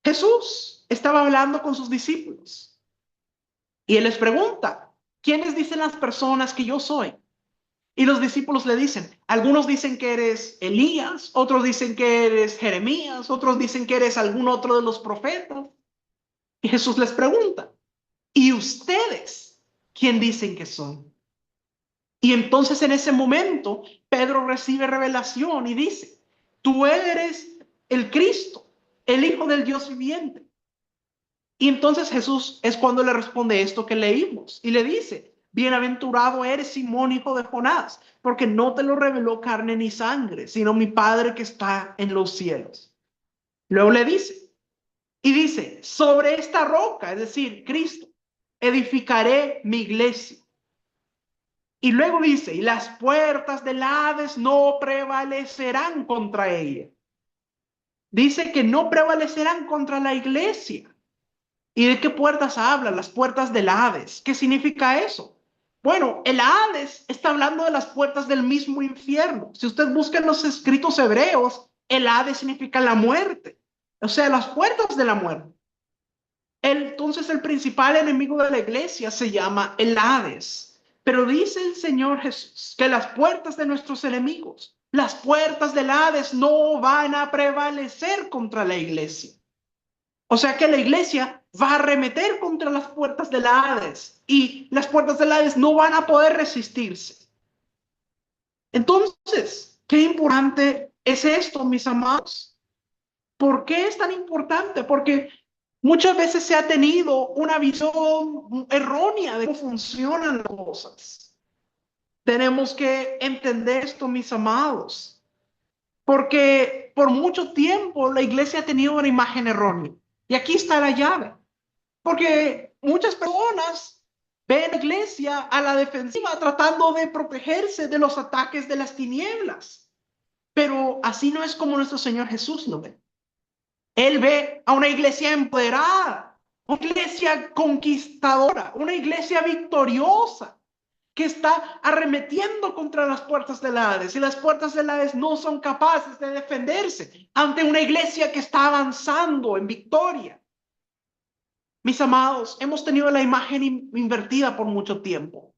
Jesús estaba hablando con sus discípulos y él les pregunta: ¿quiénes dicen las personas que yo soy? Y los discípulos le dicen, algunos dicen que eres Elías, otros dicen que eres Jeremías, otros dicen que eres algún otro de los profetas. Y Jesús les pregunta: ¿y ustedes quién dicen que son? Y entonces en ese momento Pedro recibe revelación y dice: tú eres el Cristo, el Hijo del Dios viviente. Y entonces Jesús es cuando le responde esto que leímos y le dice: bienaventurado eres, Simón, hijo de Jonás, porque no te lo reveló carne ni sangre, sino mi Padre que está en los cielos. Luego le dice, sobre esta roca, es decir, Cristo, edificaré mi iglesia. Y luego dice, y las puertas del Hades no prevalecerán contra ella. Dice que no prevalecerán contra la iglesia. ¿Y de qué puertas habla? Las puertas del Hades. ¿Qué significa eso? Bueno, el Hades está hablando de las puertas del mismo infierno. Si usted busca en los escritos hebreos, el Hades significa la muerte, o sea, las puertas de la muerte. Entonces el principal enemigo de la iglesia se llama el Hades. Pero dice el Señor Jesús que las puertas de nuestros enemigos, las puertas del Hades no van a prevalecer contra la iglesia. O sea que la iglesia va a arremeter contra las puertas del Hades y las puertas del Hades no van a poder resistirse. Entonces, qué importante es esto, mis amados. ¿Por qué es tan importante? Porque muchas veces se ha tenido una visión errónea de cómo funcionan las cosas. Tenemos que entender esto, mis amados, porque por mucho tiempo la iglesia ha tenido una imagen errónea. Y aquí está la llave, porque muchas personas ven la iglesia a la defensiva tratando de protegerse de los ataques de las tinieblas. Pero así no es como nuestro Señor Jesús lo ve. Él ve a una iglesia empoderada, una iglesia conquistadora, una iglesia victoriosa que está arremetiendo contra las puertas del Hades, y las puertas del Hades no son capaces de defenderse ante una iglesia que está avanzando en victoria. Mis amados, hemos tenido la imagen invertida por mucho tiempo,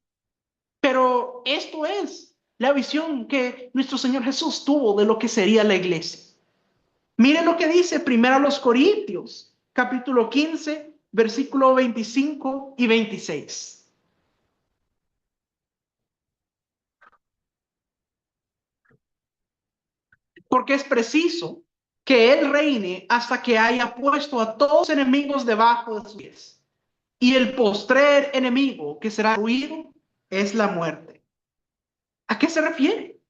pero esto es la visión que nuestro Señor Jesús tuvo de lo que sería la iglesia. Miren lo que dice primero a los Corintios, capítulo 15, versículo 25 y 26. Porque es preciso que Él reine hasta que haya puesto a todos los enemigos debajo de sus pies. Y el postrer enemigo que será destruido es la muerte. ¿A qué se refiere?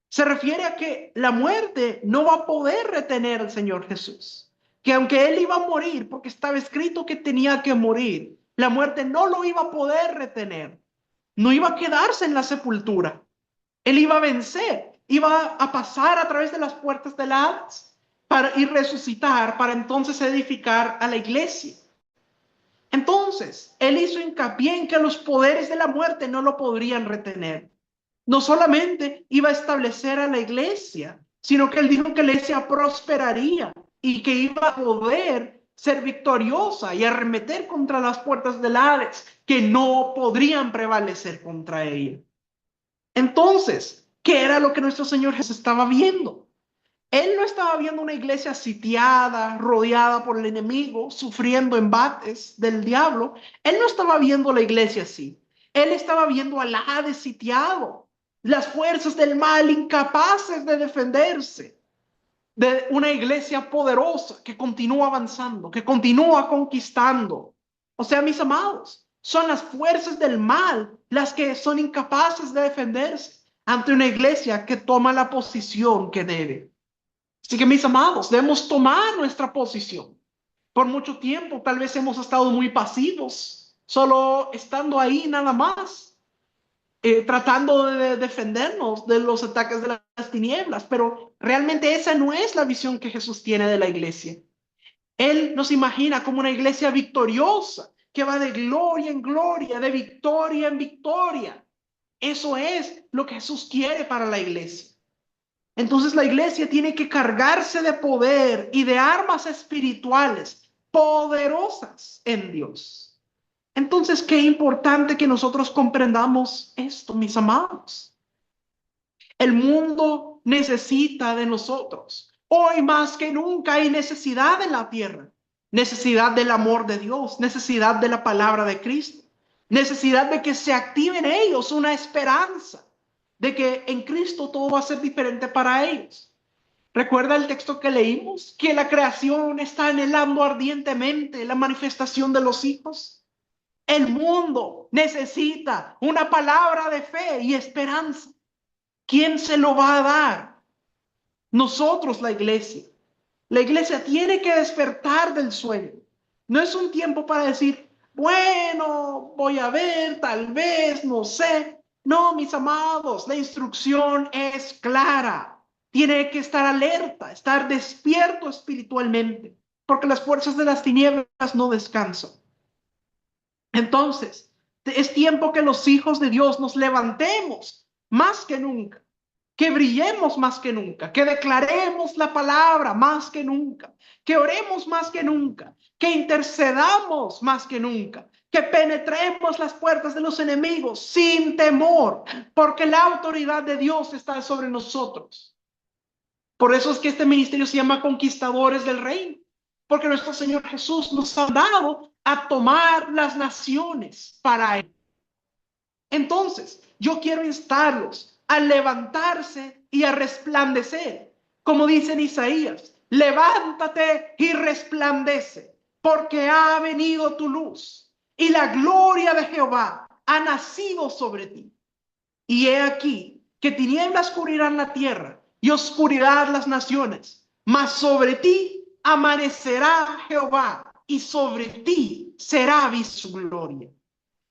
Se refiere a que la muerte no va a poder retener al Señor Jesús. Que aunque Él iba a morir, porque estaba escrito que tenía que morir, la muerte no lo iba a poder retener. No iba a quedarse en la sepultura. Él iba a vencer, iba a pasar a través de las puertas del Hades para ir resucitar, para entonces edificar a la iglesia. Entonces, Él hizo hincapié en que los poderes de la muerte no lo podrían retener. No solamente iba a establecer a la iglesia, sino que Él dijo que la iglesia prosperaría y que iba a poder ser victoriosa y arremeter contra las puertas del Hades, que no podrían prevalecer contra ella. Entonces, ¿qué era lo que nuestro Señor Jesús estaba viendo? Él no estaba viendo una iglesia sitiada, rodeada por el enemigo, sufriendo embates del diablo. Él no estaba viendo la iglesia así. Él estaba viendo al Hades sitiado, las fuerzas del mal incapaces de defenderse, de una iglesia poderosa que continúa avanzando, que continúa conquistando. O sea, mis amados, son las fuerzas del mal las que son incapaces de defenderse ante una iglesia que toma la posición que debe. Así que, mis amados, debemos tomar nuestra posición. Por mucho tiempo tal vez hemos estado muy pasivos, solo estando ahí nada más, tratando de defendernos de los ataques de las tinieblas, pero realmente esa no es la visión que Jesús tiene de la iglesia. Él nos imagina como una iglesia victoriosa, que va de gloria en gloria, de victoria en victoria. Eso es lo que Jesús quiere para la iglesia. Entonces la iglesia tiene que cargarse de poder y de armas espirituales poderosas en Dios. Entonces, qué importante que nosotros comprendamos esto, mis amados. El mundo necesita de nosotros. Hoy más que nunca hay necesidad en la tierra. Necesidad del amor de Dios, necesidad de la palabra de Cristo, necesidad de que se active en ellos una esperanza de que en Cristo todo va a ser diferente para ellos. ¿Recuerda el texto que leímos? Que la creación está anhelando ardientemente la manifestación de los hijos. El mundo necesita una palabra de fe y esperanza. ¿Quién se lo va a dar? Nosotros, la iglesia. La iglesia tiene que despertar del sueño. No es un tiempo para decir, bueno, voy a ver, tal vez, no sé. No, mis amados, la instrucción es clara. Tiene que estar alerta, estar despierto espiritualmente, porque las fuerzas de las tinieblas no descansan. Entonces, Es tiempo que los hijos de Dios nos levantemos más que nunca, que brillemos más que nunca, que declaremos la palabra más que nunca, que oremos más que nunca, que intercedamos más que nunca, que penetremos las puertas de los enemigos sin temor, porque la autoridad de Dios está sobre nosotros. Por eso es que este ministerio se llama Conquistadores del Reino, porque nuestro Señor Jesús nos ha dado a tomar las naciones para Él. Entonces, yo quiero instarlos a levantarse y a resplandecer, como dice en Isaías, levántate y resplandece, porque ha venido tu luz y la gloria de Jehová ha nacido sobre ti. Y he aquí que tinieblas cubrirán la tierra y oscuridad las naciones, mas sobre ti amanecerá Jehová y sobre ti será vista su gloria.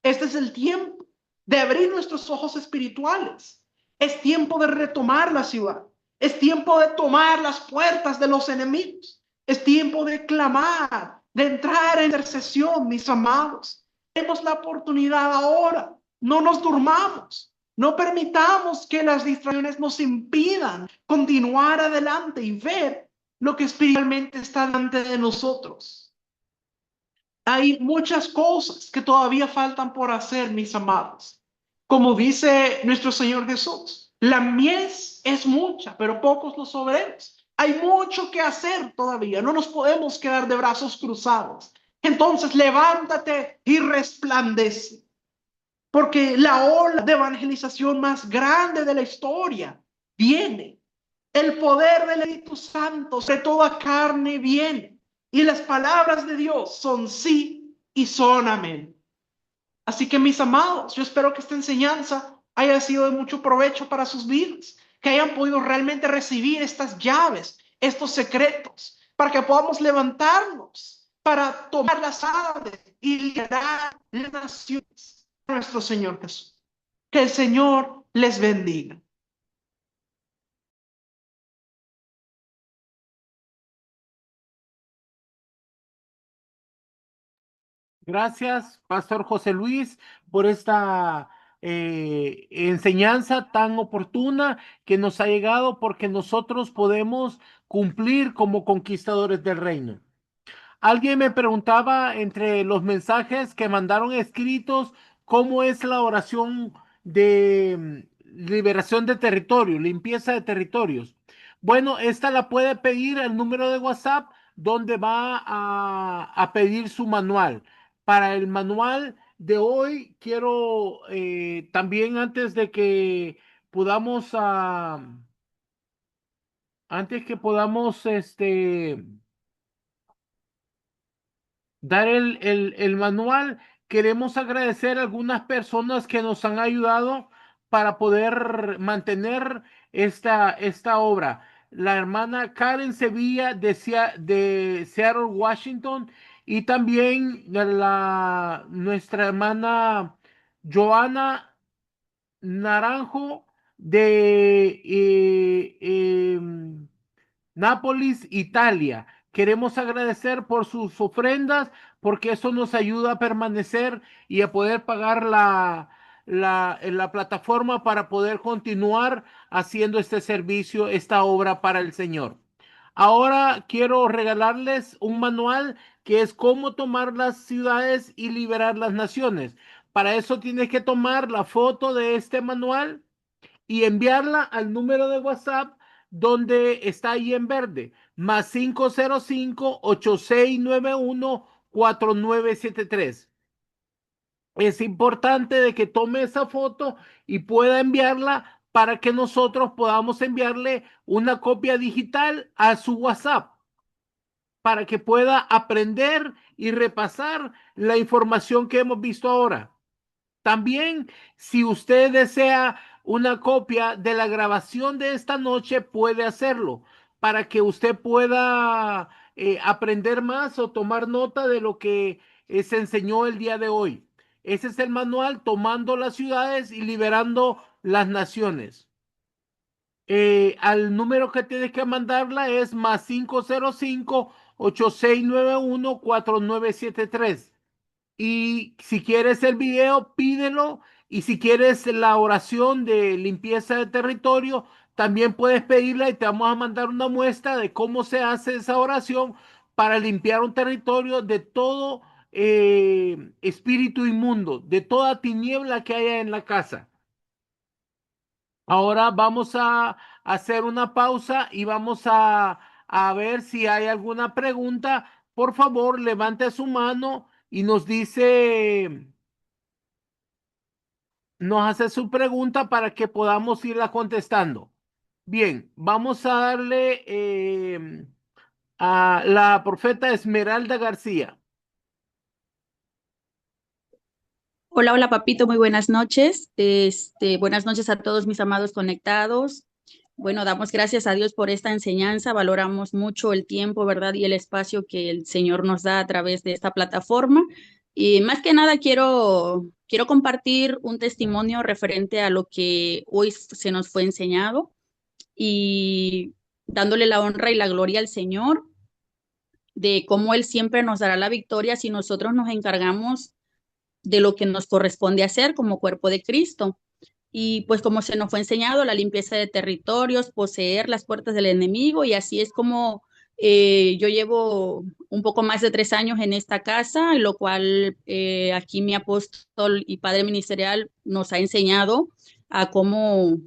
Este es el tiempo de abrir nuestros ojos espirituales. Es tiempo de retomar la ciudad. Es tiempo de tomar las puertas de los enemigos. Es tiempo de clamar, de entrar en intercesión, mis amados. Tenemos la oportunidad ahora. No nos durmamos. No permitamos que las distracciones nos impidan continuar adelante y ver lo que espiritualmente está delante de nosotros. Hay muchas cosas que todavía faltan por hacer, mis amados. Como dice nuestro Señor Jesús, la mies es mucha, pero pocos los obreros. Hay mucho que hacer todavía. No nos podemos quedar de brazos cruzados. Entonces, levántate y resplandece. Porque la ola de evangelización más grande de la historia viene. El poder del Espíritu Santo sobre toda carne viene. Y las palabras de Dios son sí y son amén. Así que, mis amados, yo espero que esta enseñanza haya sido de mucho provecho para sus vidas, que hayan podido realmente recibir estas llaves, estos secretos, para que podamos levantarnos, para tomar las aves y liderar las naciones. Nuestro Señor Jesús. Que el Señor les bendiga. Gracias, Pastor José Luis, por esta enseñanza tan oportuna que nos ha llegado, porque nosotros podemos cumplir como conquistadores del reino. Alguien me preguntaba entre los mensajes que mandaron escritos, ¿cómo es la oración de liberación de territorio, limpieza de territorios? Bueno, esta la puede pedir al número de WhatsApp donde va a pedir su manual. Para el manual de hoy, quiero también antes de que podamos, antes que podamos, dar el manual, queremos agradecer a algunas personas que nos han ayudado para poder mantener esta obra. La hermana Karen Sevilla de Seattle, Washington, y también nuestra hermana Joana Naranjo de Nápoles, Italia. Queremos agradecer por sus ofrendas, porque eso nos ayuda a permanecer y a poder pagar la plataforma para poder continuar haciendo este servicio, esta obra para el Señor. Ahora quiero regalarles un manual que es cómo tomar las ciudades y liberar las naciones. Para eso tienes que tomar la foto de este manual y enviarla al número de WhatsApp donde está ahí en verde, más 505-8691-4973. Es importante de que tome esa foto y pueda enviarla para que nosotros podamos enviarle una copia digital a su WhatsApp para que pueda aprender y repasar la información que hemos visto ahora. También, si usted desea una copia de la grabación de esta noche, puede hacerlo para que usted pueda aprender más o tomar nota de lo que se enseñó el día de hoy. Ese es el manual, tomando las ciudades y liberando las naciones. Al número que tienes que mandarla es más 505-8691-4973. Y si quieres el video, pídelo. Y si quieres la oración de limpieza de territorio, también puedes pedirla y te vamos a mandar una muestra de cómo se hace esa oración para limpiar un territorio de todo espíritu inmundo, de toda tiniebla que haya en la casa. Ahora vamos a hacer una pausa y vamos a ver si hay alguna pregunta. Por favor, levante su mano y nos hace su pregunta para que podamos irla contestando. Bien, vamos a darle a la profeta Esmeralda García. Hola, hola papito, muy buenas noches. Buenas noches a todos mis amados conectados. Bueno, damos gracias a Dios por esta enseñanza, valoramos mucho el tiempo, ¿verdad? Y el espacio que el Señor nos da a través de esta plataforma. Y más que nada quiero compartir un testimonio referente a lo que hoy se nos fue enseñado y dándole la honra y la gloria al Señor de cómo Él siempre nos dará la victoria si nosotros nos encargamos de lo que nos corresponde hacer como cuerpo de Cristo. Y pues como se nos fue enseñado, la limpieza de territorios, poseer las puertas del enemigo, y así es como yo llevo un poco más de 3 años en esta casa, lo cual aquí mi apóstol y padre ministerial nos ha enseñado a cómo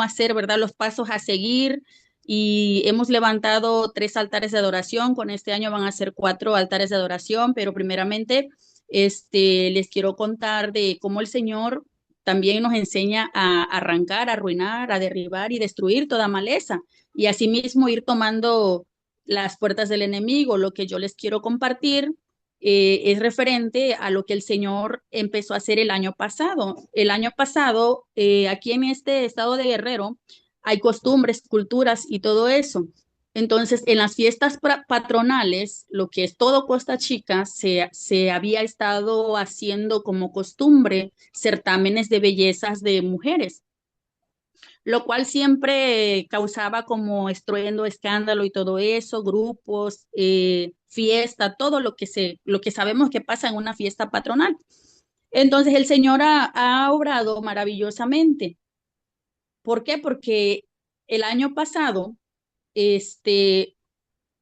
hacer, ¿verdad? Los pasos a seguir. Y hemos levantado 3 altares de adoración. Con este año van a ser 4 altares de adoración, pero primeramente les quiero contar de cómo el Señor también nos enseña a arrancar, a arruinar, a derribar y destruir toda maleza, y asimismo ir tomando las puertas del enemigo. Lo que yo les quiero compartir es referente a lo que el Señor empezó a hacer el año pasado. El año pasado, aquí en este estado de Guerrero, hay costumbres, culturas y todo eso. Entonces, en las fiestas patronales, lo que es todo Costa Chica, se había estado haciendo como costumbre certámenes de bellezas de mujeres, lo cual siempre causaba como estruendo, escándalo y todo eso, grupos, fiesta, todo lo que sabemos que pasa en una fiesta patronal. Entonces, el Señor ha obrado maravillosamente. ¿Por qué? Porque el año pasado, este,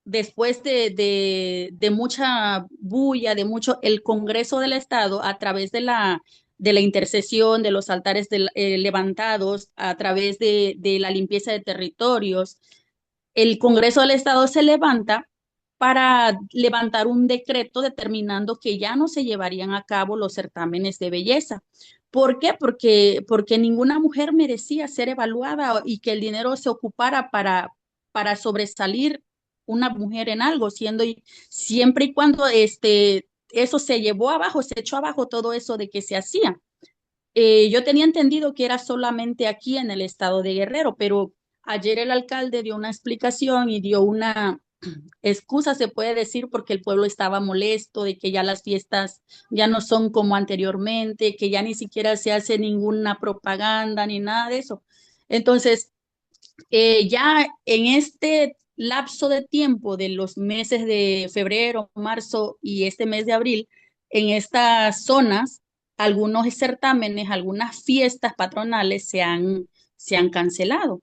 después de mucha bulla, el Congreso del Estado, a través de la intercesión, de los altares levantados, a través de la limpieza de territorios, el Congreso del Estado se levanta para levantar un decreto determinando que ya no se llevarían a cabo los certámenes de belleza. ¿Por qué? Porque ninguna mujer merecía ser evaluada y que el dinero se ocupara para sobresalir una mujer en algo, siempre y cuando eso se llevó abajo, se echó abajo todo eso de que se hacía. Yo tenía entendido que era solamente aquí en el estado de Guerrero, pero ayer el alcalde dio una explicación y dio una excusa, se puede decir, porque el pueblo estaba molesto de que ya las fiestas ya no son como anteriormente, que ya ni siquiera se hace ninguna propaganda ni nada de eso. Entonces, ya en este lapso de tiempo de los meses de febrero, marzo y este mes de abril, en estas zonas, algunos certámenes, algunas fiestas patronales se han cancelado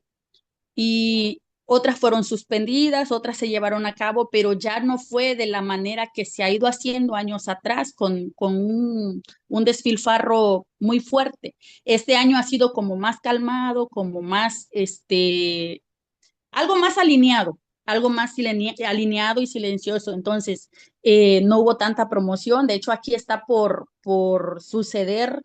y otras fueron suspendidas, otras se llevaron a cabo, pero ya no fue de la manera que se ha ido haciendo años atrás con un desfilfarro muy fuerte. Este año ha sido como más calmado, como más, algo más alineado, algo más alineado y silencioso. Entonces, no hubo tanta promoción. De hecho, aquí está por suceder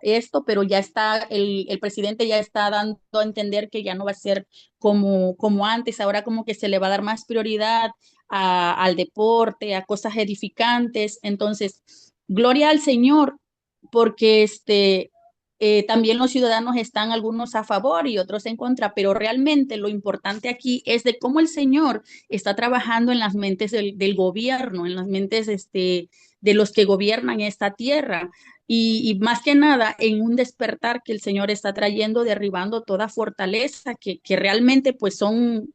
esto, pero ya está, el presidente ya está dando a entender que ya no va a ser como antes. Ahora como que se le va a dar más prioridad al deporte, a cosas edificantes. Entonces, gloria al Señor, porque también los ciudadanos están algunos a favor y otros en contra, pero realmente lo importante aquí es de cómo el Señor está trabajando en las mentes del gobierno, en las mentes de los que gobiernan esta tierra. Y más que nada en un despertar que el Señor está trayendo, derribando toda fortaleza que realmente pues son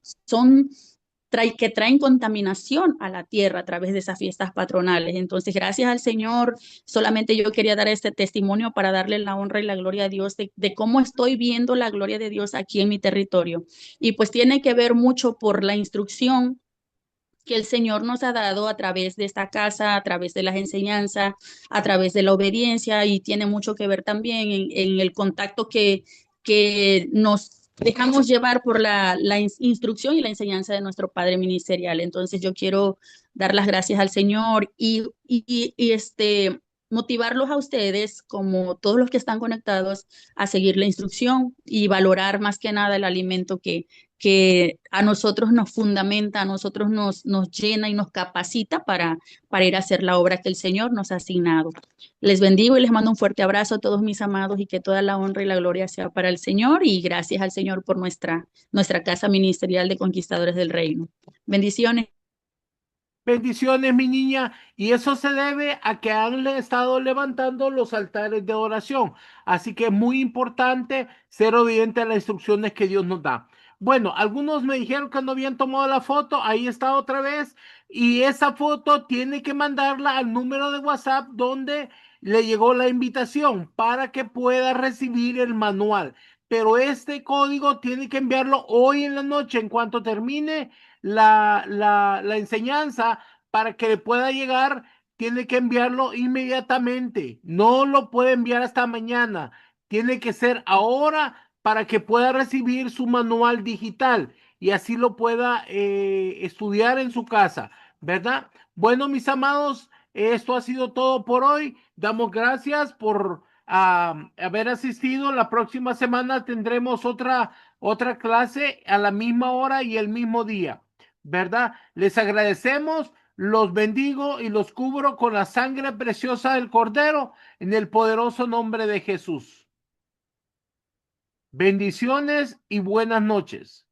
que traen contaminación a la tierra a través de esas fiestas patronales. Entonces, gracias al Señor, solamente yo quería dar este testimonio para darle la honra y la gloria a Dios de cómo estoy viendo la gloria de Dios aquí en mi territorio. Y pues tiene que ver mucho por la instrucción que el Señor nos ha dado a través de esta casa, a través de las enseñanzas, a través de la obediencia, y tiene mucho que ver también en el contacto que nos dejamos llevar por la instrucción y la enseñanza de nuestro Padre Ministerial. Entonces yo quiero dar las gracias al Señor y motivarlos a ustedes, como todos los que están conectados, a seguir la instrucción y valorar más que nada el alimento que a nosotros nos fundamenta, a nosotros nos llena y nos capacita para ir a hacer la obra que el Señor nos ha asignado. Les bendigo y les mando un fuerte abrazo a todos mis amados, y que toda la honra y la gloria sea para el Señor, y gracias al Señor por nuestra casa ministerial de Conquistadores del Reino. Bendiciones. Bendiciones, mi niña, y eso se debe a que han estado levantando los altares de oración. Así que es muy importante ser obediente a las instrucciones que Dios nos da. Bueno, algunos me dijeron que no habían tomado la foto, ahí está otra vez, y esa foto tiene que mandarla al número de WhatsApp donde le llegó la invitación para que pueda recibir el manual. Pero este código tiene que enviarlo hoy en la noche, en cuanto termine la enseñanza, para que le pueda llegar, tiene que enviarlo inmediatamente. No lo puede enviar hasta mañana. Tiene que ser ahora para que pueda recibir su manual digital y así lo pueda estudiar en su casa, ¿verdad? Bueno, mis amados, esto ha sido todo por hoy. Damos gracias por haber asistido. La próxima semana tendremos otra clase a la misma hora y el mismo día, ¿verdad? Les agradecemos, los bendigo y los cubro con la sangre preciosa del Cordero en el poderoso nombre de Jesús. Bendiciones y buenas noches.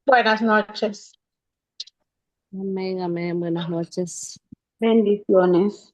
Buenas noches. Amén, amén. Buenas noches. Bendiciones.